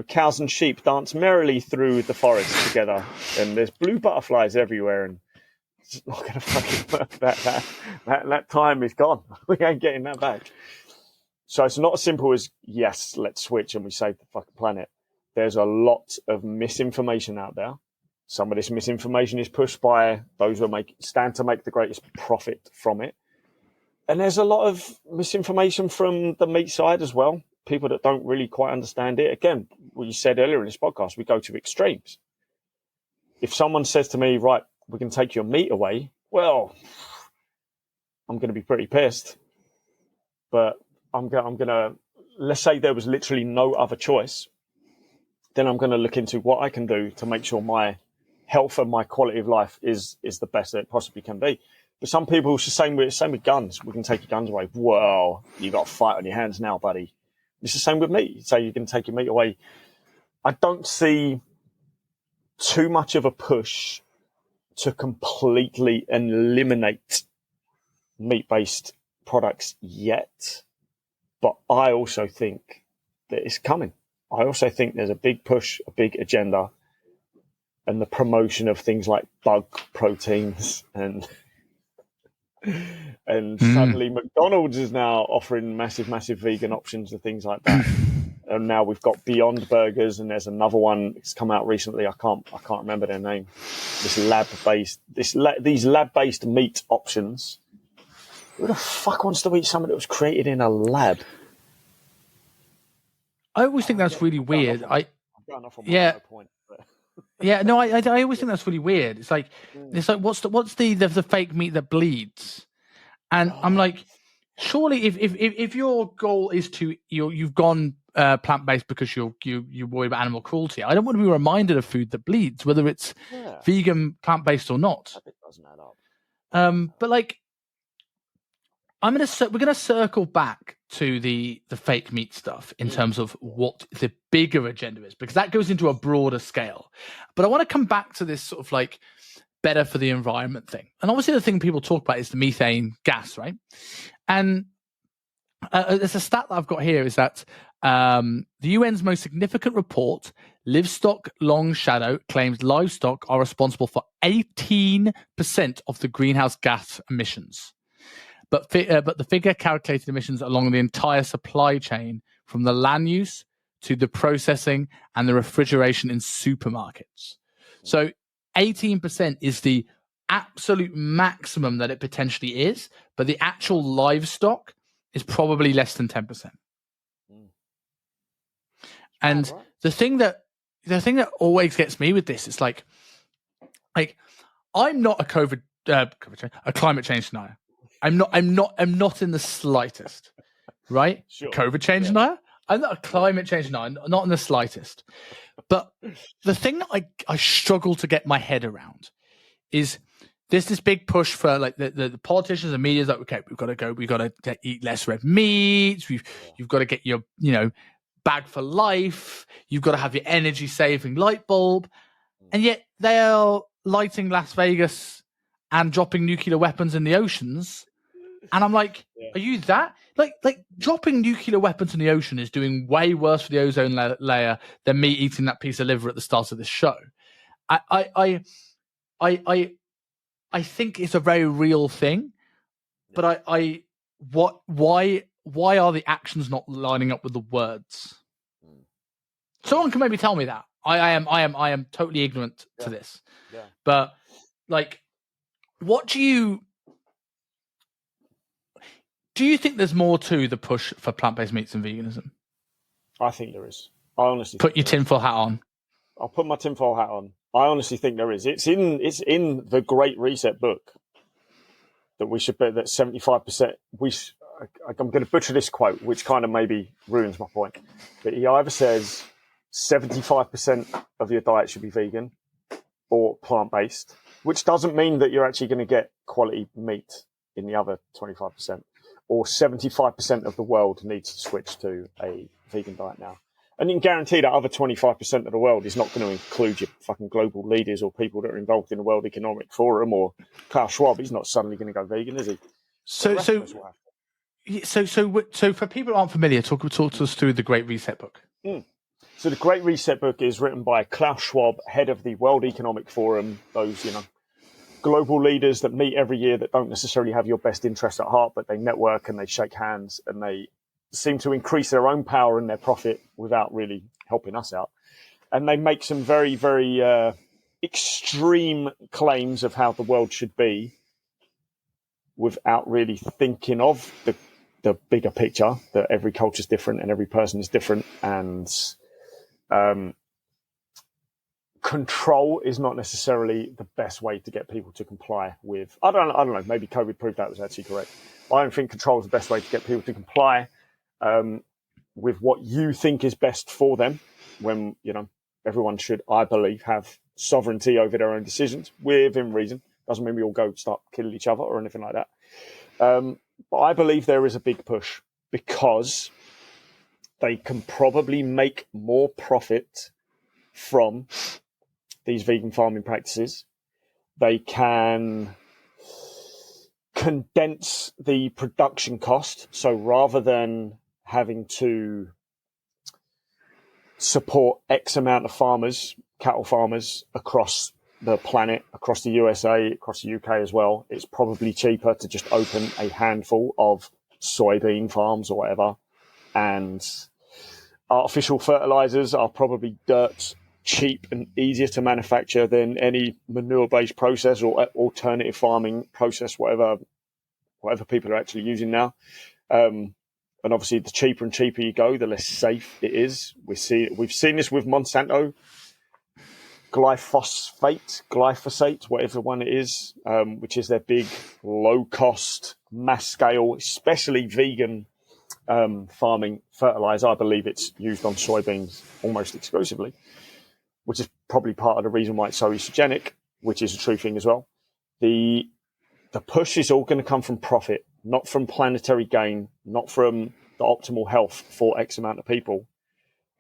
cows and sheep dance merrily through the forest together, and there's blue butterflies everywhere, and it's not going to fucking work. That time is gone. We ain't getting that back. So it's not as simple as, yes, let's switch and we save the fucking planet. There's a lot of misinformation out there. Some of this misinformation is pushed by those who stand to make the greatest profit from it. And there's a lot of misinformation from the meat side as well. People that don't really quite understand it. Again, what you said earlier in this podcast, we go to extremes. If someone says to me, right, we can take your meat away, well, I'm going to be pretty pissed. But I'm going to, let's say there was literally no other choice, then I'm going to look into what I can do to make sure my health and my quality of life is the best that it possibly can be. But some people, it's the same with guns. We can take your guns away. Well, you got a fight on your hands now, buddy. It's the same with meat. So you can take your meat away. I don't see too much of a push to completely eliminate meat-based products yet. But I also think that it's coming. I also think there's a big push, a big agenda, and the promotion of things like bug proteins and suddenly McDonald's is now offering massive vegan options and things like that. And now we've got Beyond Burgers, and there's another one that's come out recently. I can't remember their name. These lab-based meat options. Who the fuck wants to eat something that was created in a lab? I always think that's really weird. I always think that's really weird. It's like what's the fake meat that bleeds? And I'm like, surely if your goal is to you've gone plant-based because you worry about animal cruelty. I don't want to be reminded of food that bleeds, whether it's vegan, plant-based or not. That doesn't add up. But like, we're gonna circle back to the fake meat stuff in terms of what the bigger agenda is, because that goes into a broader scale. But I want to come back to this sort of like better for the environment thing. And obviously the thing people talk about is the methane gas, right? And there's a stat that I've got here is that the UN's most significant report, Livestock Long Shadow, claims livestock are responsible for 18% of the greenhouse gas emissions. But the figure calculated emissions along the entire supply chain, from the land use to the processing and the refrigeration in supermarkets. So 18% is the absolute maximum that it potentially is, but the actual livestock is probably less than 10%. And the thing that always gets me with this is like I'm not a climate change denier. I'm not in the slightest, right? Sure. COVID change denier. I'm not a climate change denier, not in the slightest. But the thing that I struggle to get my head around is there's this big push for like the politicians and media that okay, we've got to eat less red meat. You've got to get your bag for life. You've got to have your energy saving light bulb, and yet they are lighting Las Vegas and dropping nuclear weapons in the oceans. And I'm like, are you that? Like dropping nuclear weapons in the ocean is doing way worse for the ozone layer than me eating that piece of liver at the start of this show. I think it's a very real thing, but why are the actions not lining up with the words? Someone can maybe tell me that. I am totally ignorant to this. Yeah. But like, what do you think there's more to the push for plant-based meats and veganism? I think there is. I honestly put your tinfoil hat on. I'll put my tinfoil hat on. I honestly think there is. It's in the Great Reset book that we should bet that 75%. I'm going to butcher this quote, which kind of maybe ruins my point. But he either says 75% of your diet should be vegan or plant-based, which doesn't mean that you're actually going to get quality meat in the other 25%. Or 75% of the world needs to switch to a vegan diet now. And you can guarantee that other 25% of the world is not going to include your fucking global leaders or people that are involved in the World Economic Forum or Klaus Schwab. He's not suddenly going to go vegan, is he? So for people who aren't familiar, talk to us through the Great Reset book. So the Great Reset book is written by Klaus Schwab, head of the World Economic Forum, those, global leaders that meet every year that don't necessarily have your best interest at heart, but they network and they shake hands and they seem to increase their own power and their profit without really helping us out. And they make some very, very extreme claims of how the world should be without really thinking of the bigger picture, that every culture is different and every person is different. And control is not necessarily the best way to get people to comply with. I don't know. Maybe COVID proved that was actually correct. I don't think control is the best way to get people to comply with what you think is best for them. When everyone should, I believe, have sovereignty over their own decisions within reason. Doesn't mean we all go start killing each other or anything like that. But I believe there is a big push because they can probably make more profit from these vegan farming practices. They can condense the production cost. So rather than having to support X amount of farmers, cattle farmers across the planet, across the USA, across the UK as well, it's probably cheaper to just open a handful of soybean farms or whatever. And artificial fertilizers are probably dirt cheap and easier to manufacture than any manure-based process or alternative farming process, whatever people are actually using now. And obviously, the cheaper and cheaper you go, the less safe it is. We've seen this with Monsanto, glyphosate, whatever one it is, which is their big, low-cost, mass-scale, especially vegan farming fertilizer. I believe it's used on soybeans almost exclusively, which is probably part of the reason why it's so estrogenic, which is a true thing as well. The push is all going to come from profit, not from planetary gain, not from the optimal health for X amount of people.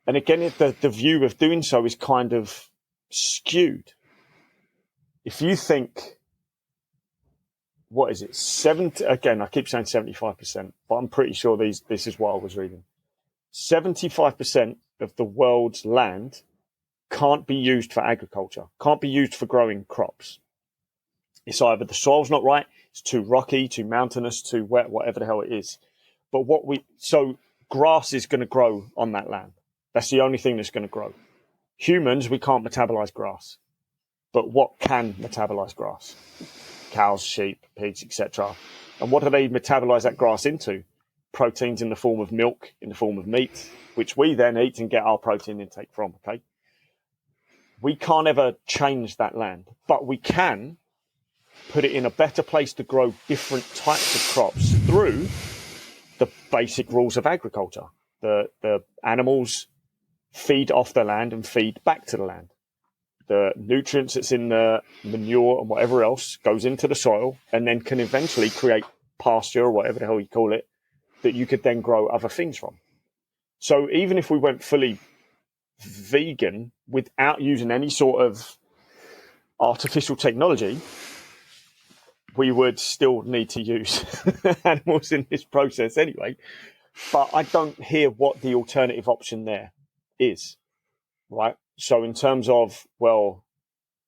And again, the view of doing so is kind of skewed. If you think, what is it, 70, again, I keep saying 75%, but I'm pretty sure this is what I was reading. 75% of the world's land can't be used for agriculture, can't be used for growing crops. It's either the soil's not right, it's too rocky, too mountainous, too wet, whatever the hell it is. But so grass is going to grow on that land. That's the only thing that's going to grow. Humans, we can't metabolize grass. But what can metabolize grass? Cows, sheep, pigs, etc. And what do they metabolize that grass into? Proteins in the form of milk, in the form of meat, which we then eat and get our protein intake from, okay? We can't ever change that land, but we can put it in a better place to grow different types of crops through the basic rules of agriculture. The animals feed off the land and feed back to the land. The nutrients that's in the manure and whatever else goes into the soil and then can eventually create pasture or whatever the hell you call it that you could then grow other things from. So even if we went fully vegan without using any sort of artificial technology, we would still need to use animals in this process anyway. But I don't hear what the alternative option there is, right? So in terms of, well,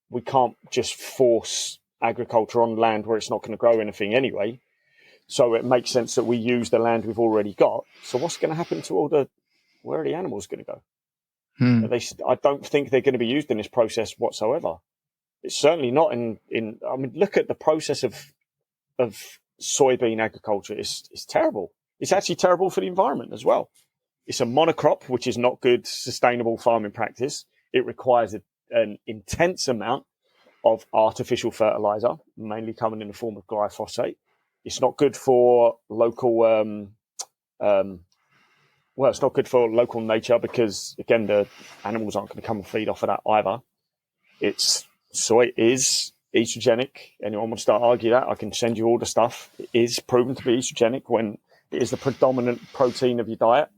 we can't just force agriculture on land where it's not going to grow anything anyway. So it makes sense that we use the land we've already got. So what's going to happen to where are the animals going to go? I don't think they're going to be used in this process whatsoever. It's certainly not I mean, look at the process of soybean agriculture. It's terrible. It's actually terrible for the environment as well. It's a monocrop, which is not good, sustainable farming practice. It requires an intense amount of artificial fertilizer, mainly coming in the form of glyphosate. It's not good for local, it's not good for local nature because, again, the animals aren't going to come and feed off of that either. Soy is estrogenic. Anyone wants to argue that, I can send you all the stuff. It is proven to be estrogenic when it is the predominant protein of your diet.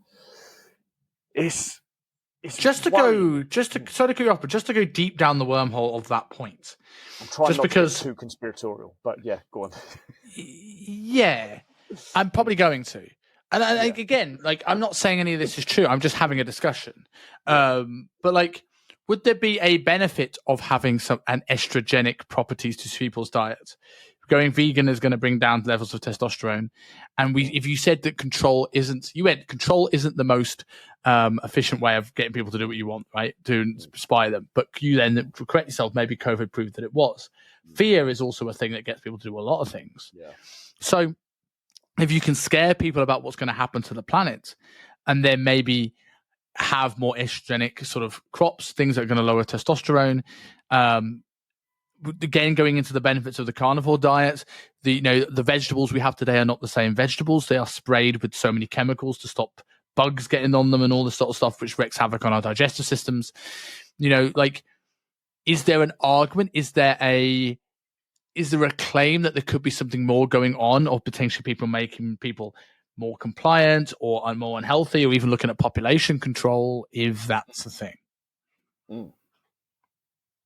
Just to go deep down the wormhole of that point. I'm trying not to get too conspiratorial, but yeah, go on. Yeah, I'm probably going to. And again, I'm not saying any of this is true. I'm just having a discussion. But would there be a benefit of having an estrogenic properties to people's diet? Going vegan is going to bring down levels of testosterone. And if you said that control isn't the most efficient way of getting people to do what you want, right? To inspire them. But you then correct yourself, maybe COVID proved that it was. Fear is also a thing that gets people to do a lot of things. Yeah. So if you can scare people about what's going to happen to the planet and then maybe have more estrogenic sort of crops, things that are going to lower testosterone, again, going into the benefits of the carnivore diet, the vegetables we have today are not the same vegetables. They are sprayed with so many chemicals to stop bugs getting on them and all this sort of stuff, which wreaks havoc on our digestive systems. Is there an argument? Is there a claim that there could be something more going on, or potentially people making people more compliant or more unhealthy, or even looking at population control, if that's the thing?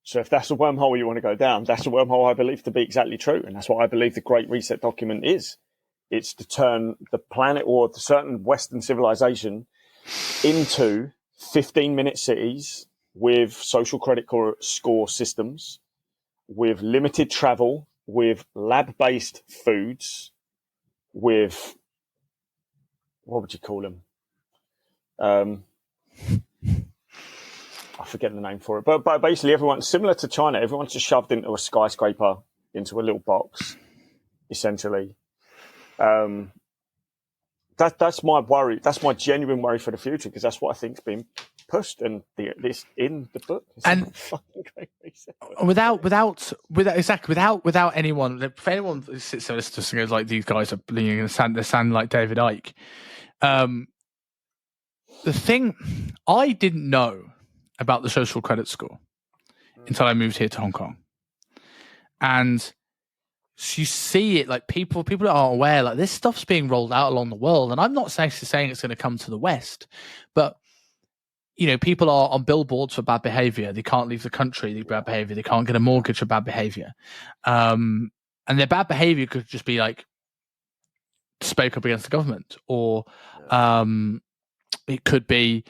So if that's a wormhole you want to go down, that's a wormhole I believe to be exactly true. And that's what I believe the Great Reset document is. It's to turn the planet or the certain Western civilization into 15-minute cities with social credit score systems, with limited travel, with lab-based foods, with, what would you call them? I forget the name for it, but basically everyone's similar to China. Everyone's just shoved into a skyscraper, into a little box, essentially. That's my worry. That's my genuine worry for the future, because that's what I think's been pushed and this in the book. It's and fucking great reset. Without anyone, if anyone sits there listening to goes like, these guys are bleeding in the sand, they sound like David Icke. The thing I didn't know about the social credit score until I moved here to Hong Kong, and so you see it like people are aware like this stuff's being rolled out along the world, and I'm not saying it's going to come to the West, but people are on billboards for bad behavior. They can't leave the country. They bad behavior. They can't get a mortgage for bad behavior, and their bad behavior could just be like spoke up against the government, or it could be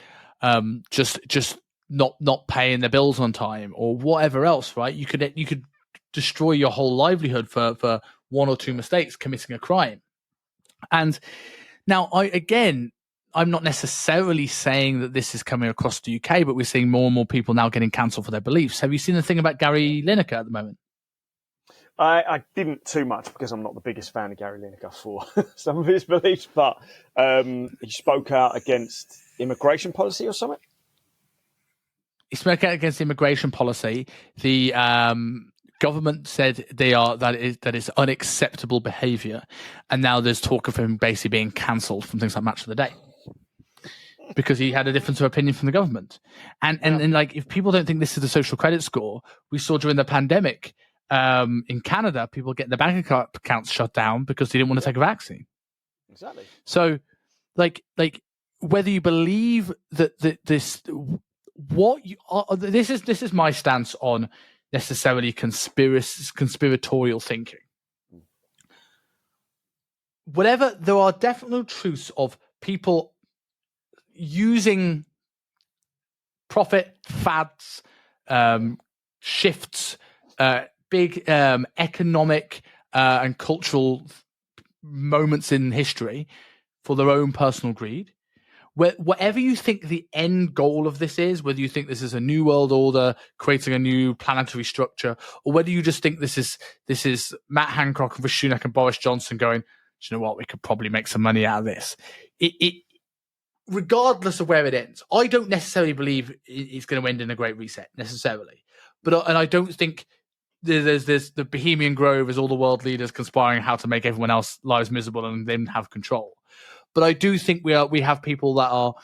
just not paying their bills on time, or whatever else. Right? You could destroy your whole livelihood for one or two mistakes, committing a crime. And now, I'm not necessarily saying that this is coming across the UK, but we're seeing more and more people now getting cancelled for their beliefs. Have you seen the thing about Gary Lineker at the moment? I didn't too much because I'm not the biggest fan of Gary Lineker for some of his beliefs, but he spoke out against immigration policy or something. He spoke out against immigration policy. The government said that is unacceptable behaviour, and now there's talk of him basically being cancelled from things like Match of the Day because he had a difference of opinion from the government. And like, if people don't think this is a social credit score, we saw during the pandemic in Canada, people getting their bank accounts shut down because they didn't want to take a vaccine. Exactly. So, like whether you believe that this is my stance on necessarily conspiratorial thinking. Whatever, there are definite truths of people using profit, fads, shifts, big economic and cultural moments in history for their own personal greed. Whatever you think the end goal of this is, whether you think this is a new world order, creating a new planetary structure, or whether you just think this is Matt Hancock and Rishi Sunak and Boris Johnson going, do you know what, we could probably make some money out of this. Regardless of where it ends, I don't necessarily believe it's going to end in a great reset necessarily, and I don't think there's the Bohemian Grove as all the world leaders conspiring how to make everyone else lives miserable and then have control. But I do think we have people that are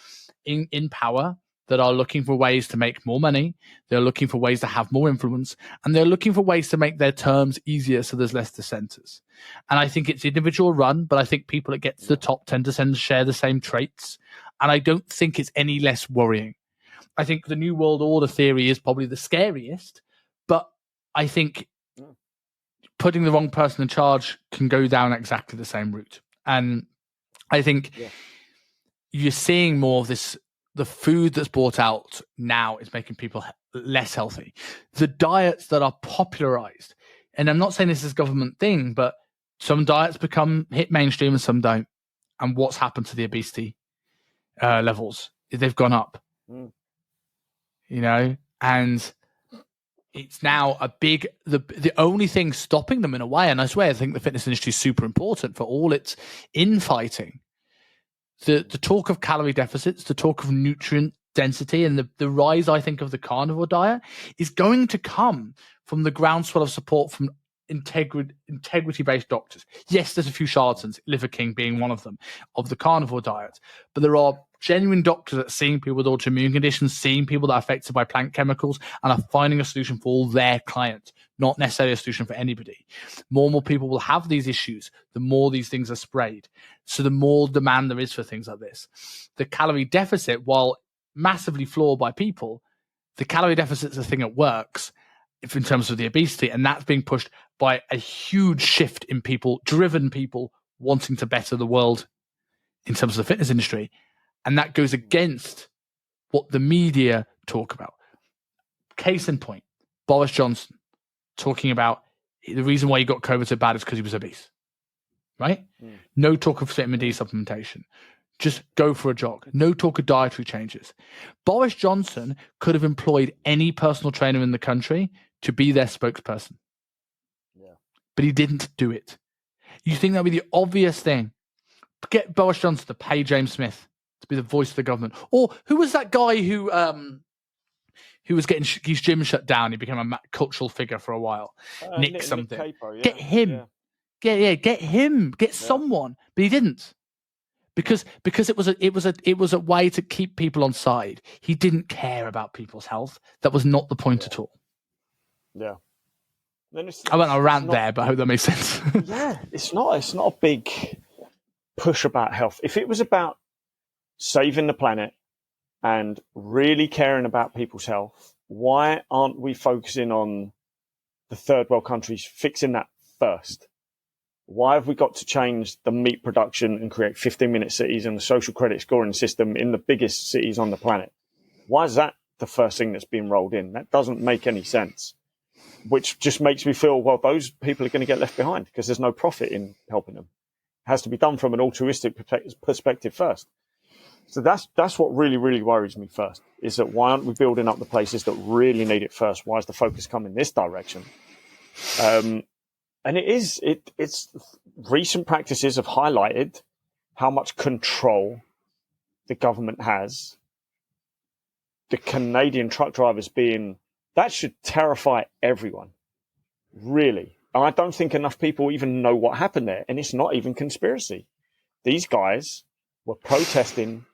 in power that are looking for ways to make more money. They're looking for ways to have more influence, and they're looking for ways to make their terms easier so there's less dissenters. And I think it's individual run, but I think people that get to the top tend to share the same traits. And I don't think it's any less worrying. I think the New World Order theory is probably the scariest, but I think putting the wrong person in charge can go down exactly the same route. And I think you're seeing more of this. The food that's brought out now is making people less healthy. The diets that are popularized, and I'm not saying this is a government thing, but some diets hit mainstream and some don't. And what's happened to the obesity levels? They've gone up. And it's now a big, the only thing stopping them in a way, and I swear I think the fitness industry is super important for all its infighting. The talk of calorie deficits, the talk of nutrient density, and the rise, I think, of the carnivore diet is going to come from the groundswell of support from integrity-based doctors. Yes, there's a few charlatans, Liver King being one of them, of the carnivore diet, but there are genuine doctors that are seeing people with autoimmune conditions, seeing people that are affected by plant chemicals, and are finding a solution for all their clients, not necessarily a solution for anybody. More and more people will have these issues the more these things are sprayed. So the more demand there is for things like this. The calorie deficit, while massively flawed by people, the calorie deficit is a thing that works in terms of the obesity, and that's being pushed by a huge shift in driven people wanting to better the world in terms of the fitness industry. And that goes against what the media talk about. Case in point, Boris Johnson talking about the reason why he got COVID so bad is because he was obese, right? No talk of vitamin D supplementation. Just go for a jog. No talk of dietary changes. Boris Johnson could have employed any personal trainer in the country to be their spokesperson. But he didn't do it. You think that would be the obvious thing? Get Boris Johnson to pay James Smith to be the voice of the government. Or who was that guy who was getting his gym shut down? He became a cultural figure for a while. Nick something. Nick Capo, Get him. Get him. Get someone. But he didn't. because it was a way to keep people on side. He didn't care about people's health. That was not the point at all. Yeah. Then I went on a rant there, but I hope that makes sense. Yeah, it's not a big push about health. If it was about saving the planet and really caring about people's health, why aren't we focusing on the third world countries fixing that first? Why have we got to change the meat production and create 15-minute cities and the social credit scoring system in the biggest cities on the planet? Why is that the first thing that's being rolled in? That doesn't make any sense, which just makes me feel, well, those people are going to get left behind because there's no profit in helping them. It has to be done from an altruistic perspective first. So that's what really, really worries me first, is that why aren't we building up the places that really need it first? Why is the focus coming this direction? And it's recent practices have highlighted how much control the government has. The Canadian truck drivers that should terrify everyone, really. And I don't think enough people even know what happened there. And it's not even conspiracy. These guys were protesting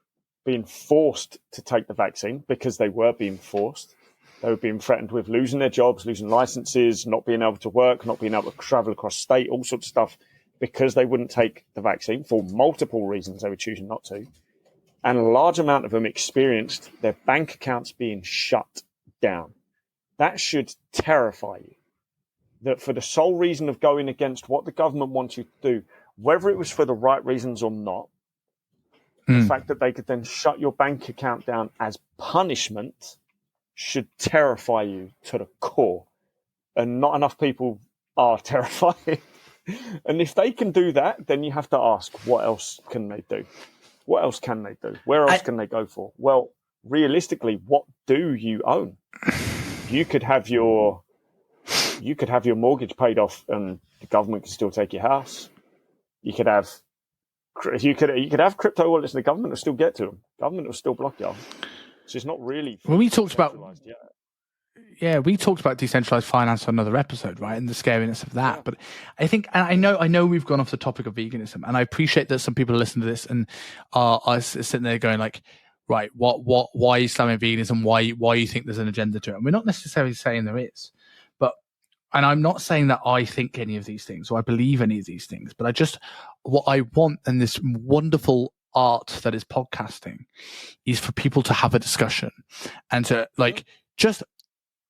being forced to take the vaccine because they were being forced. They were being threatened with losing their jobs, losing licenses, not being able to work, not being able to travel across state, all sorts of stuff, because they wouldn't take the vaccine for multiple reasons. They were choosing not to. And a large amount of them experienced their bank accounts being shut down. That should terrify you. That for the sole reason of going against what the government wants you to do, whether it was for the right reasons or not, the fact that they could then shut your bank account down as punishment should terrify you to the core. And not enough people are terrified. And if they can do that, then you have to ask, what else can they do? What else can they do? Where else can they go for? Well, realistically, what do you own? You could have your mortgage paid off and the government can still take your house. You could have crypto wallets and the government will still get to them. Government will still block you. So it's not really. When we talked about, we talked about decentralized finance on another episode, right? And the scariness of that. Yeah. But I think, and I know we've gone off the topic of veganism, and I appreciate that some people listen to this and are sitting there going like, right, why Islamic veganism? Why you think there's an agenda to it? And we're not necessarily saying there is, and I'm not saying that I think any of these things or I believe any of these things, but what I want in this wonderful art that is podcasting is for people to have a discussion and to just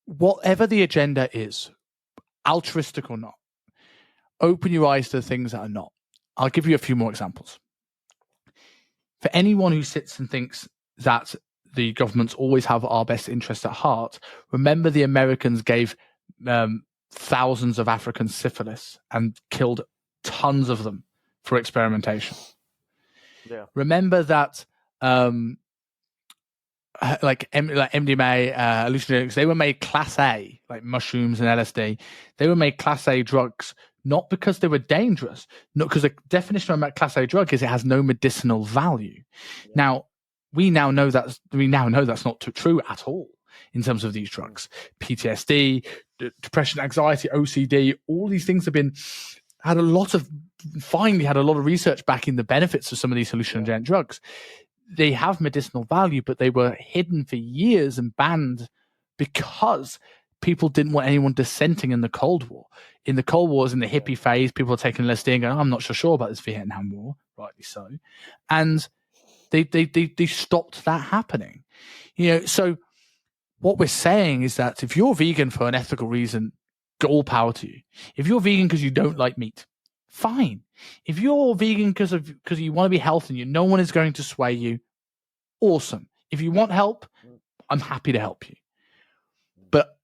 whatever the agenda is, altruistic or not, open your eyes to the things that are not. I'll give you a few more examples. For anyone who sits and thinks that the governments always have our best interests at heart, remember the Americans gave thousands of Africans syphilis and killed tons of them for experimentation. Yeah. Remember that MDMA, hallucinogenics, they were made class A, like mushrooms and LSD. They were made class A drugs, not because they were dangerous, not because the definition of a class A drug is it has no medicinal value. Yeah. Now, we now know that's not true at all in terms of these drugs. PTSD, depression, anxiety, OCD, all these things had a lot of research backing the benefits of some of these hallucinogenic drugs. They have medicinal value, but they were hidden for years and banned because people didn't want anyone dissenting in the Cold War. In the Cold War, in the hippie phase, people were taking LSD and going, I'm not so sure about this Vietnam War, rightly so. And they stopped that happening. So what we're saying is that if you're vegan for an ethical reason, all power to you. If you're vegan because you don't like meat, fine. If you're vegan because you want to be healthy and no one is going to sway you, awesome. If you want help, I'm happy to help you. But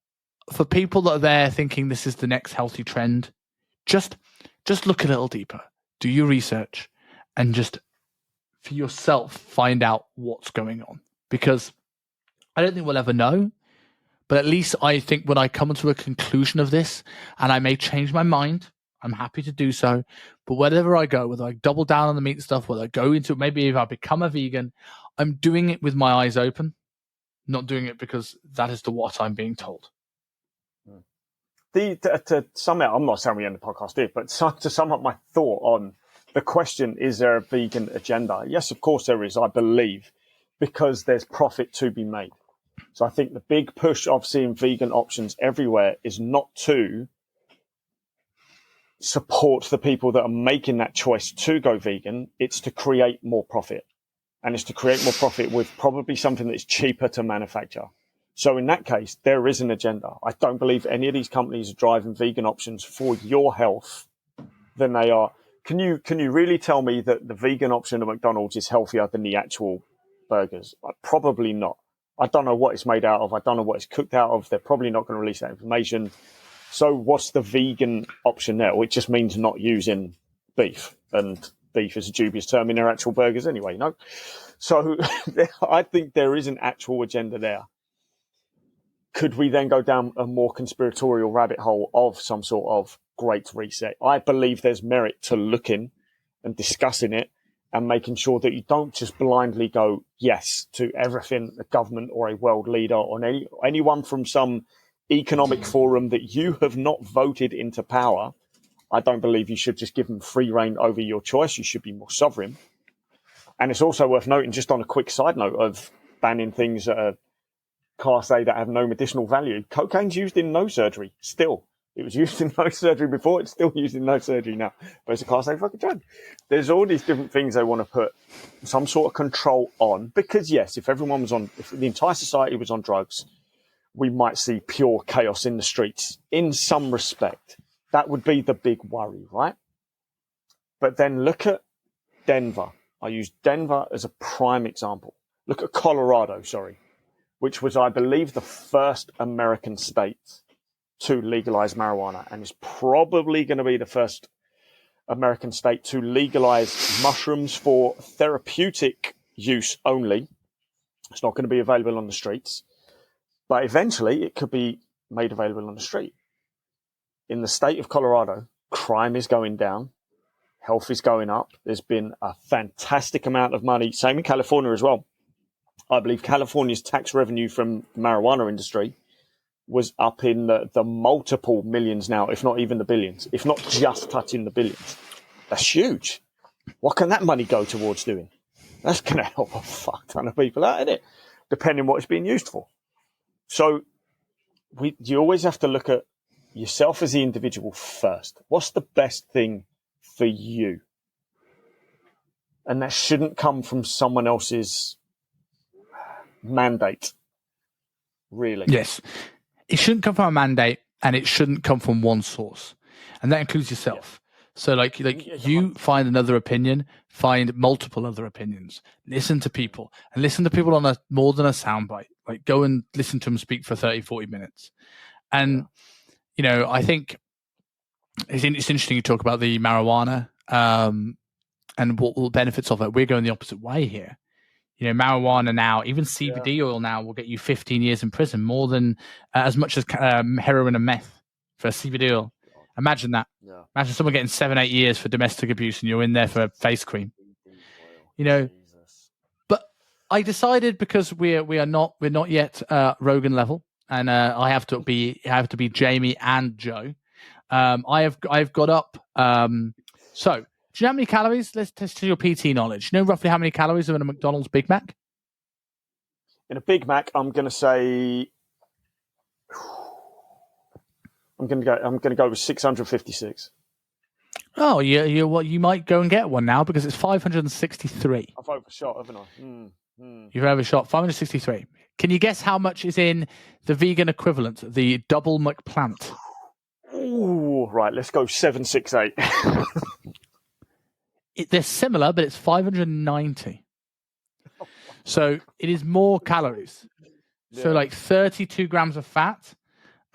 for people that are there thinking this is the next healthy trend, just look a little deeper. Do your research and just for yourself find out what's going on. Because I don't think we'll ever know. But at least I think when I come to a conclusion of this, and I may change my mind, I'm happy to do so. But wherever I go, whether I double down on the meat stuff, whether I go into maybe if I become a vegan, I'm doing it with my eyes open, not doing it because that is what I'm being told. To sum it, I'm not saying we end the podcast here, but to sum up my thought on the question, is there a vegan agenda? Yes, of course there is, I believe, because there's profit to be made. So I think the big push of seeing vegan options everywhere is not to support the people that are making that choice to go vegan. It's to create more profit. And it's to create more profit with probably something that's cheaper to manufacture. So in that case, there is an agenda. I don't believe any of these companies are driving vegan options for your health than they are. Can you really tell me that the vegan option at McDonald's is healthier than the actual burgers? Probably not. I don't know what it's made out of. I don't know what it's cooked out of. They're probably not going to release that information. So what's the vegan option there? Well, it just means not using beef, and beef is a dubious term in their actual burgers anyway, no? So I think there is an actual agenda there. Could we then go down a more conspiratorial rabbit hole of some sort of great reset? I believe there's merit to looking and discussing it and making sure that you don't just blindly go yes to everything a government or a world leader or anyone from some economic forum that you have not voted into power. I don't believe you should just give them free rein over your choice. You should be more sovereign. And it's also worth noting, just on a quick side note of banning things that are Class A that have no medicinal value, cocaine's used in nose surgery still. It was used in nose surgery before, it's still used in nose surgery now. But it's a Class A fucking drug. There's all these different things they want to put some sort of control on. Because yes, if the entire society was on drugs, we might see pure chaos in the streets in some respect. That would be the big worry, right? But then look at Denver. I use Denver as a prime example. Look at Colorado, which was, I believe, the first American state to legalize marijuana, and is probably going to be the first American state to legalize mushrooms for therapeutic use only. It's not going to be available on the streets, but eventually it could be made available on the street. In the state of Colorado, crime is going down, health is going up. There's been a fantastic amount of money, same in California as well. I believe California's tax revenue from the marijuana industry was up in the multiple millions now, if not even the billions, if not just touching the billions. That's huge. What can that money go towards doing? That's going to help a fuck ton of people out, isn't it? Depending what it's being used for. So you always have to look at yourself as the individual first. What's the best thing for you? And that shouldn't come from someone else's mandate, really. Yes. It shouldn't come from a mandate, and it shouldn't come from one source. And that includes yourself. Yeah. So like you find another opinion, find multiple other opinions, listen to people, and listen to people on more than a soundbite. Like go and listen to them speak for 30, 40 minutes. And, I think it's interesting you talk about the marijuana and what the benefits of it. We're going the opposite way here. Marijuana now, even CBD oil now will get you 15 years in prison, more than as much as heroin and meth for CBD oil. Imagine that. Yeah. Imagine someone getting 7-8 years for domestic abuse and you're in there for face cream. But I decided, because we're not yet Rogan level, and I have to be Jamie and Joe. I've got up. So, do you know how many calories? Let's test your PT knowledge. Do you know roughly how many calories are in a McDonald's Big Mac? In a Big Mac, I'm going to say, I'm going to go with 656. Oh, you might go and get one now, because it's 563. I've overshot, haven't I? You've overshot 563. Can you guess how much is in the vegan equivalent, the double McPlant? Ooh, right. Let's go 768. They're similar, but it's 590. So it is more calories. Yeah. So like 32 grams of fat,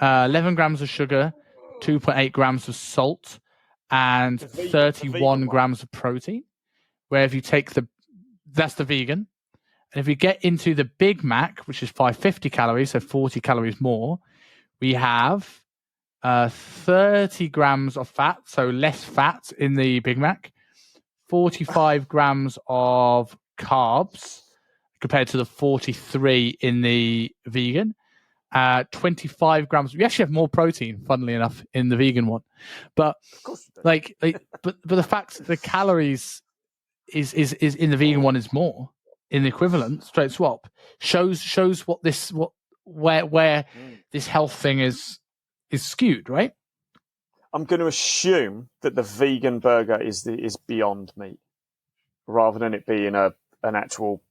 11 grams of sugar, 2.8 grams of salt, and 31 grams of protein. Where if you take that's the vegan. And if you get into the Big Mac, which is 550 calories, so 40 calories more, we have 30 grams of fat, so less fat in the Big Mac, 45 grams of carbs compared to the 43 in the vegan, 25 grams. We actually have more protein, funnily enough, in the vegan one. But Of course we do. but the fact that the calories is in the vegan one is more in the equivalent straight swap shows where this health thing is skewed, right? I'm going to assume that the vegan burger is Beyond Meat rather than it being an actual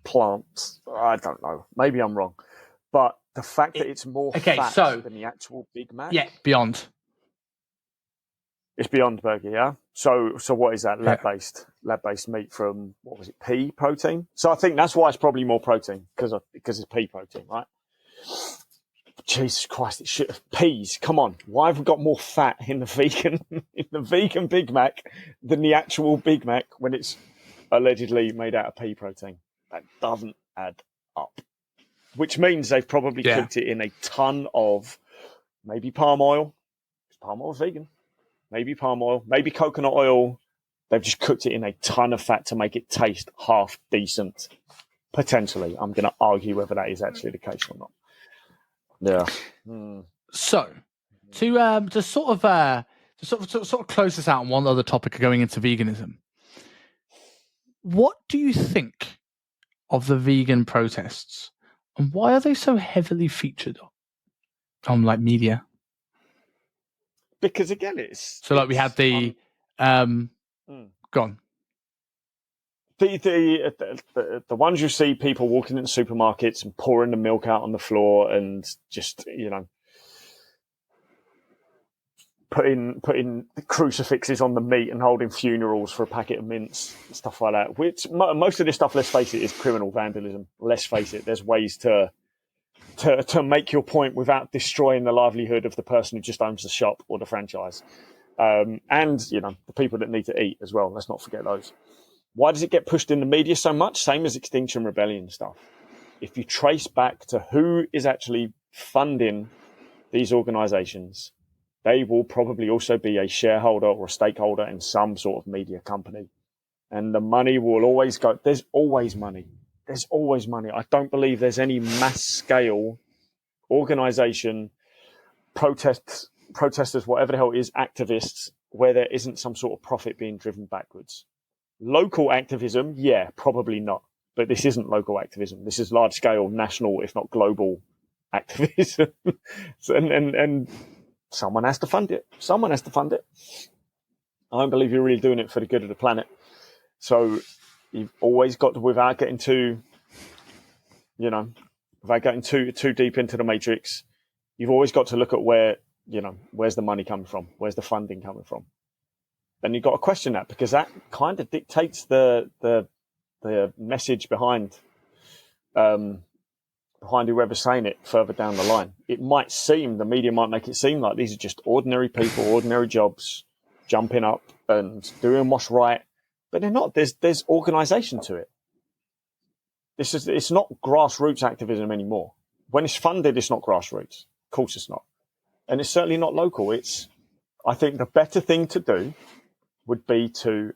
plant. I don't know. Maybe I'm wrong. But the fact that it's more fat than the actual Big Mac. Yeah, Beyond. It's Beyond Burger, yeah? So what is that? Lab-based meat from, what was it, pea protein? So I think that's why it's probably more protein, because it's pea protein, right? Jesus Christ, it should have peas. Come on. Why have we got more fat in the vegan Big Mac than the actual Big Mac when it's allegedly made out of pea protein? That doesn't add up. Which means they've probably cooked it in a ton of maybe palm oil. Palm oil's vegan. Maybe palm oil, maybe coconut oil. They've just cooked it in a ton of fat to make it taste half decent. Potentially. I'm going to argue whether that is actually the case or not. Yeah. So, to sort of close this out on one other topic going into veganism, what do you think of the vegan protests, and why are they so heavily featured on like media? Because again, we had the gone. The ones you see people walking into supermarkets and pouring the milk out on the floor and just, putting crucifixes on the meat and holding funerals for a packet of mints and stuff like that. Which most of this stuff, let's face it, is criminal vandalism. Let's face it, there's ways to make your point without destroying the livelihood of the person who just owns the shop or the franchise. And, the people that need to eat as well. Let's not forget those. Why does it get pushed in the media so much? Same as Extinction Rebellion stuff. If you trace back to who is actually funding these organizations, they will probably also be a shareholder or a stakeholder in some sort of media company. And the money will always go. There's always money. There's always money. I don't believe there's any mass scale organization, protesters, whatever the hell it is, activists, where there isn't some sort of profit being driven backwards. Local activism, yeah, probably not. But this isn't local activism. This is large scale, national, if not global activism. and someone has to fund it. Someone has to fund it. I don't believe you're really doing it for the good of the planet. So you've always got to, without getting too deep into the matrix, you've always got to look at where's the money coming from? Where's the funding coming from? Then you've got to question that, because that kind of dictates the message behind whoever's saying it further down the line. The media might make it seem like these are just ordinary people, ordinary jobs, jumping up and doing what's right. But they're not. There's organisation to it. It's not grassroots activism anymore. When it's funded, it's not grassroots. Of course it's not. And it's certainly not local. I think the better thing to do would be to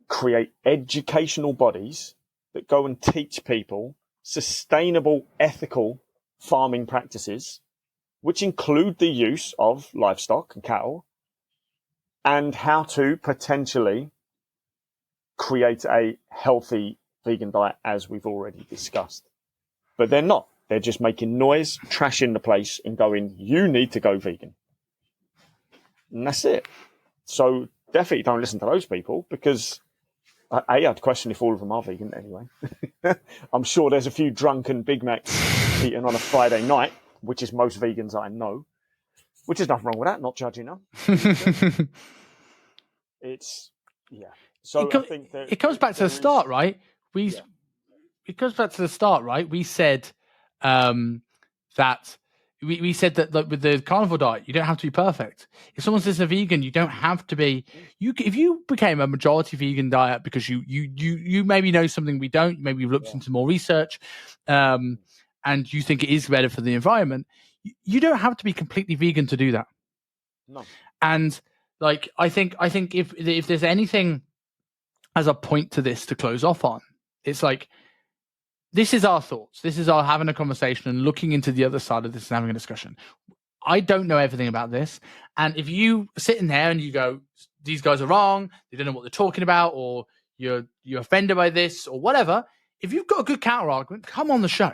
create educational bodies that go and teach people sustainable, ethical farming practices, which include the use of livestock and cattle, and how to potentially create a healthy vegan diet, as we've already discussed. But they're not. They're just making noise, trashing the place, and going, you need to go vegan. And that's it. So definitely don't listen to those people, because I'd question if all of them are vegan anyway. I'm sure there's a few drunken Big Macs eaten on a Friday night, which is most vegans I know, which is nothing wrong with that, not judging them. So I think that it comes back to the start, right? It goes back to the start, right? We said that we said that with the carnivore diet, you don't have to be perfect. If someone says a vegan, you don't have to be. If you became a majority vegan diet because you maybe know something we don't, maybe you've looked into more research, and you think it is better for the environment, you don't have to be completely vegan to do that. No. And I think if there's anything as a point to this to close off on, it's like, this is our thoughts. This is our having a conversation and looking into the other side of this and having a discussion. I don't know everything about this. And if you sit in there and you go, these guys are wrong, they don't know what they're talking about, or you're offended by this or whatever, if you've got a good counter argument, come on the show.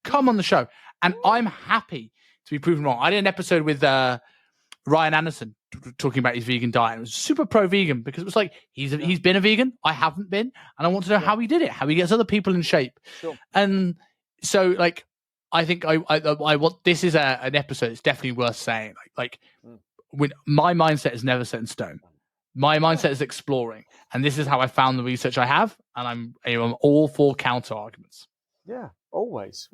Come on the show. And I'm happy to be proven wrong. I did an episode with Ryan Anderson talking about his vegan diet. It was super pro-vegan because it was like, he's been a vegan. I haven't been. And I want to know how he did it, how he gets other people in shape. Sure. And so, like, I think I want, this is an episode. It's definitely worth saying. When my mindset is never set in stone. My mindset is exploring. And this is how I found the research I have. And I'm all for counter arguments. Yeah, always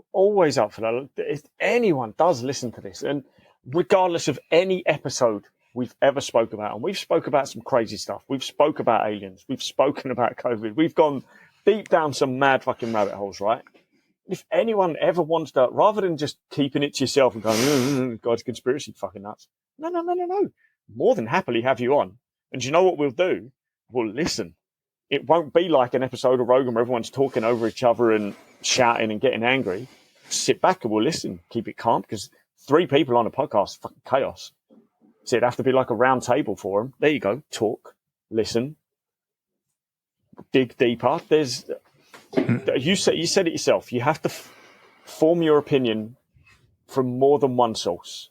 up for that. If anyone does listen to this, and regardless of any episode we've ever spoke about, and we've spoke about some crazy stuff, we've spoke about aliens, we've spoken about COVID, we've gone deep down some mad fucking rabbit holes, right? If anyone ever wants to, rather than just keeping it to yourself and going, God's conspiracy fucking nuts. No. More than happily have you on. And do you know what we'll do? We'll listen. It won't be like an episode of Rogan where everyone's talking over each other and shouting and getting angry. Sit back and we'll listen. Keep it calm, because 3 people on a podcast, fucking chaos. So it'd have to be like a round table for them. There you go. Talk, listen, dig deeper. You said it yourself. You have to form your opinion from more than one source.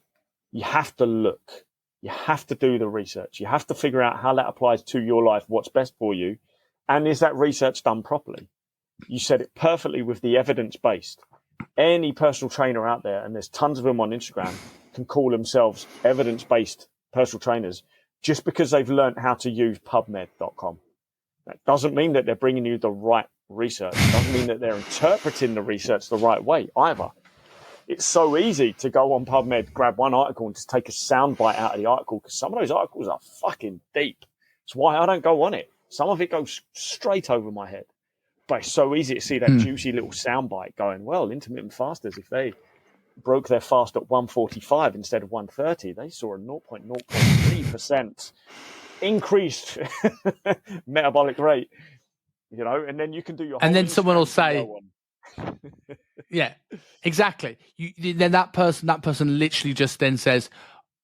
You have to look. You have to do the research. You have to figure out how that applies to your life, what's best for you, and is that research done properly? You said it perfectly with the evidence-based. Any personal trainer out there, and there's tons of them on Instagram, can call themselves evidence-based personal trainers just because they've learned how to use PubMed.com. That doesn't mean that they're bringing you the right research. It doesn't mean that they're interpreting the research the right way either. It's so easy to go on PubMed, grab one article and just take a soundbite out of the article, because some of those articles are fucking deep. It's why I don't go on it. Some of it goes straight over my head. But it's so easy to see that juicy little soundbite going, well, intermittent fasters, if they broke their fast at 145 instead of 130, they saw a 0.03% increased metabolic rate, and then you can do your and then Instagram someone will say, yeah, exactly. Then that person literally just then says,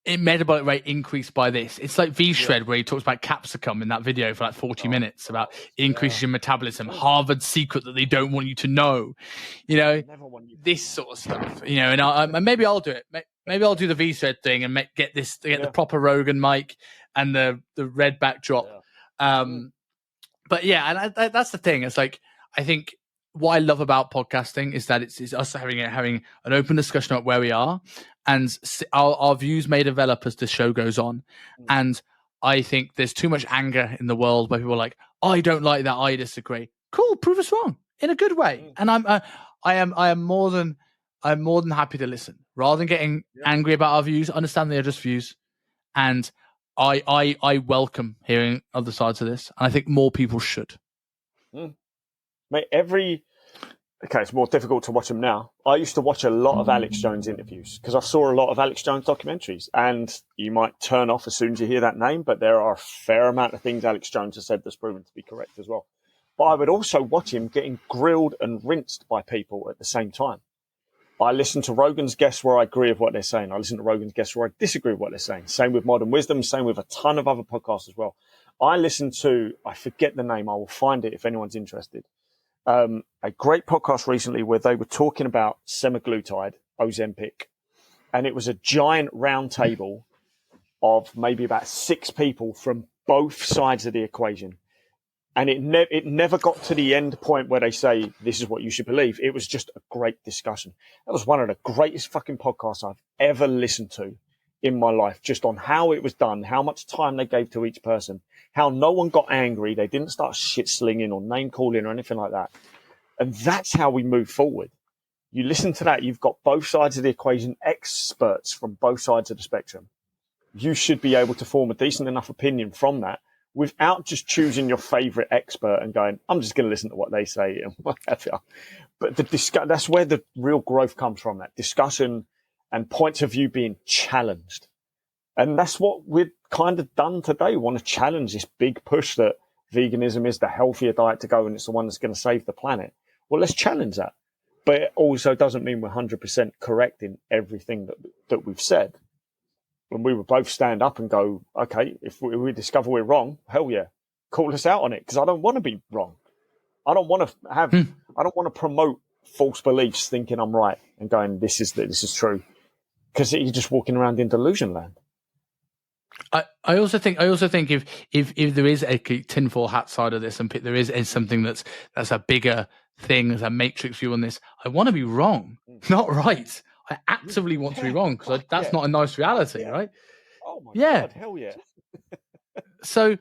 metabolic rate increased by this. It's like V-Shred where he talks about capsicum in that video for like 40 minutes about increases in metabolism, Harvard's secret that they don't want you to know, this sort of stuff, and maybe I'll do it. Maybe I'll do the V-Shred thing and get the proper Rogan mic and the red backdrop. But yeah, and that's the thing. It's like, I think what I love about podcasting is that it's us having an open discussion about where we are, and our views may develop as the show goes on. And I think there's too much anger in the world where people are like, I don't like that, I disagree. Cool, prove us wrong in a good way. And I am more than happy to listen rather than getting angry about our views. Understand they are just views, and I welcome hearing other sides of this, and I think more people should. Mate, it's more difficult to watch them now. I used to watch a lot of Alex Jones interviews because I saw a lot of Alex Jones documentaries, and you might turn off as soon as you hear that name, but there are a fair amount of things Alex Jones has said that's proven to be correct as well. But I would also watch him getting grilled and rinsed by people at the same time. I listen to Rogan's guests where I agree with what they're saying. I listen to Rogan's guests where I disagree with what they're saying. Same with Modern Wisdom, same with a ton of other podcasts as well. I listen to, I forget the name, I will find it if anyone's interested. A great podcast recently where they were talking about semaglutide, Ozempic, and it was a giant round table of maybe about 6 people from both sides of the equation. And it never got to the end point where they say, this is what you should believe. It was just a great discussion. That was one of the greatest fucking podcasts I've ever listened to in my life, just on how it was done, how much time they gave to each person, how no one got angry. They didn't start shit slinging or name calling or anything like that. And that's how we move forward. You listen to that, you've got both sides of the equation, experts from both sides of the spectrum. You should be able to form a decent enough opinion from that without just choosing your favorite expert and going, I'm just going to listen to what they say and whatever. But that's where the real growth comes from, that discussion and points of view being challenged. And that's what we've kind of done today. We want to challenge this big push that veganism is the healthier diet to go and it's the one that's going to save the planet. Well, let's challenge that. But it also doesn't mean we're 100% correct in everything that we've said. And we would both stand up and go, okay, if we discover we're wrong, hell yeah, call us out on it, because I don't want to be wrong. I don't want to promote false beliefs thinking I'm right and going, this is true, because you're just walking around in delusion land. I also think if there is a tinfoil hat side of this, and there is something that's a bigger thing, as a matrix view on this, I want to be wrong, not right. I actively want to be wrong, because that's not a nice reality, right? Oh my God, hell yeah. So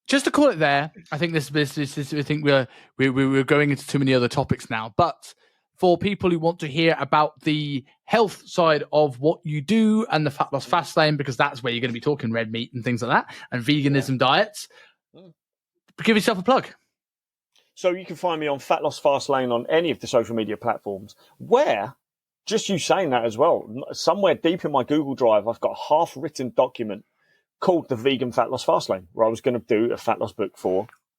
just to call it there, I think this I think we're going into too many other topics now, but for people who want to hear about the health side of what you do and the fat loss fast lane, because that's where you're going to be talking red meat and things like that, and veganism diets, give yourself a plug. So you can find me on Fat Loss Fast Lane on any of the social media platforms, where, just you saying that as well, somewhere deep in my Google Drive, I've got a half-written document called the Vegan Fat Loss Fast Lane, where I was going to do a fat loss book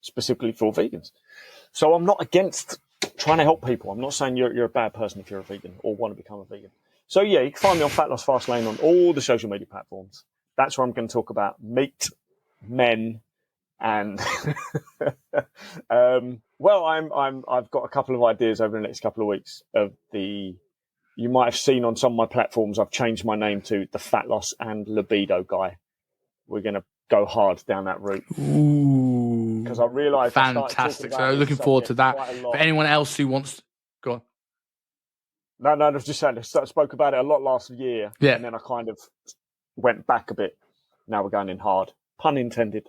specifically for vegans. So I'm not against trying to help people. I'm not saying you're a bad person if you're a vegan or want to become a vegan. So yeah, you can find me on Fat Loss Fast Lane on all the social media platforms. That's where I'm going to talk about meat, men, and well, I've got a couple of ideas over the next couple of weeks of you might have seen on some of my platforms, I've changed my name to the Fat Loss and Libido Guy. We're going to go hard down that route. Ooh, because I realised fantastic. So looking forward to that. For anyone else who wants, go on. No, I was just saying, I spoke about it a lot last year, and then I kind of went back a bit. Now we're going in hard. Pun intended.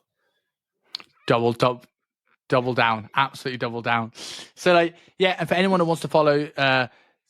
Double down, absolutely double down. So and for anyone who wants to follow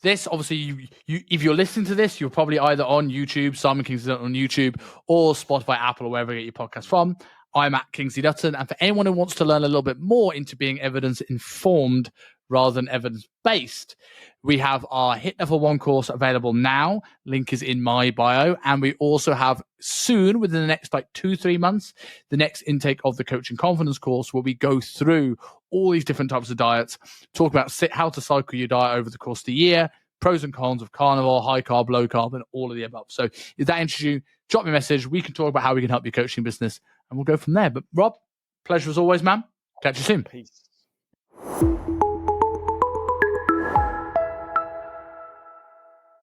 this, obviously you if you're listening to this, you're probably either on YouTube, Simon Kingsley Dutton on YouTube, or Spotify, Apple, or wherever you get your podcast from. I'm at Kingsley Dutton, and for anyone who wants to learn a little bit more into being evidence informed rather than evidence based, we have our HIT Level 1 course available now. Link is in my bio. And we also have soon, within the next 2-3 months, the next intake of the Coaching Confidence course, where we go through all these different types of diets, talk about how to cycle your diet over the course of the year, pros and cons of carnivore, high carb, low carb, and all of the above. So if that interests you, drop me a message. We can talk about how we can help your coaching business, and we'll go from there. But Rob, pleasure as always, man. Catch you soon. Peace.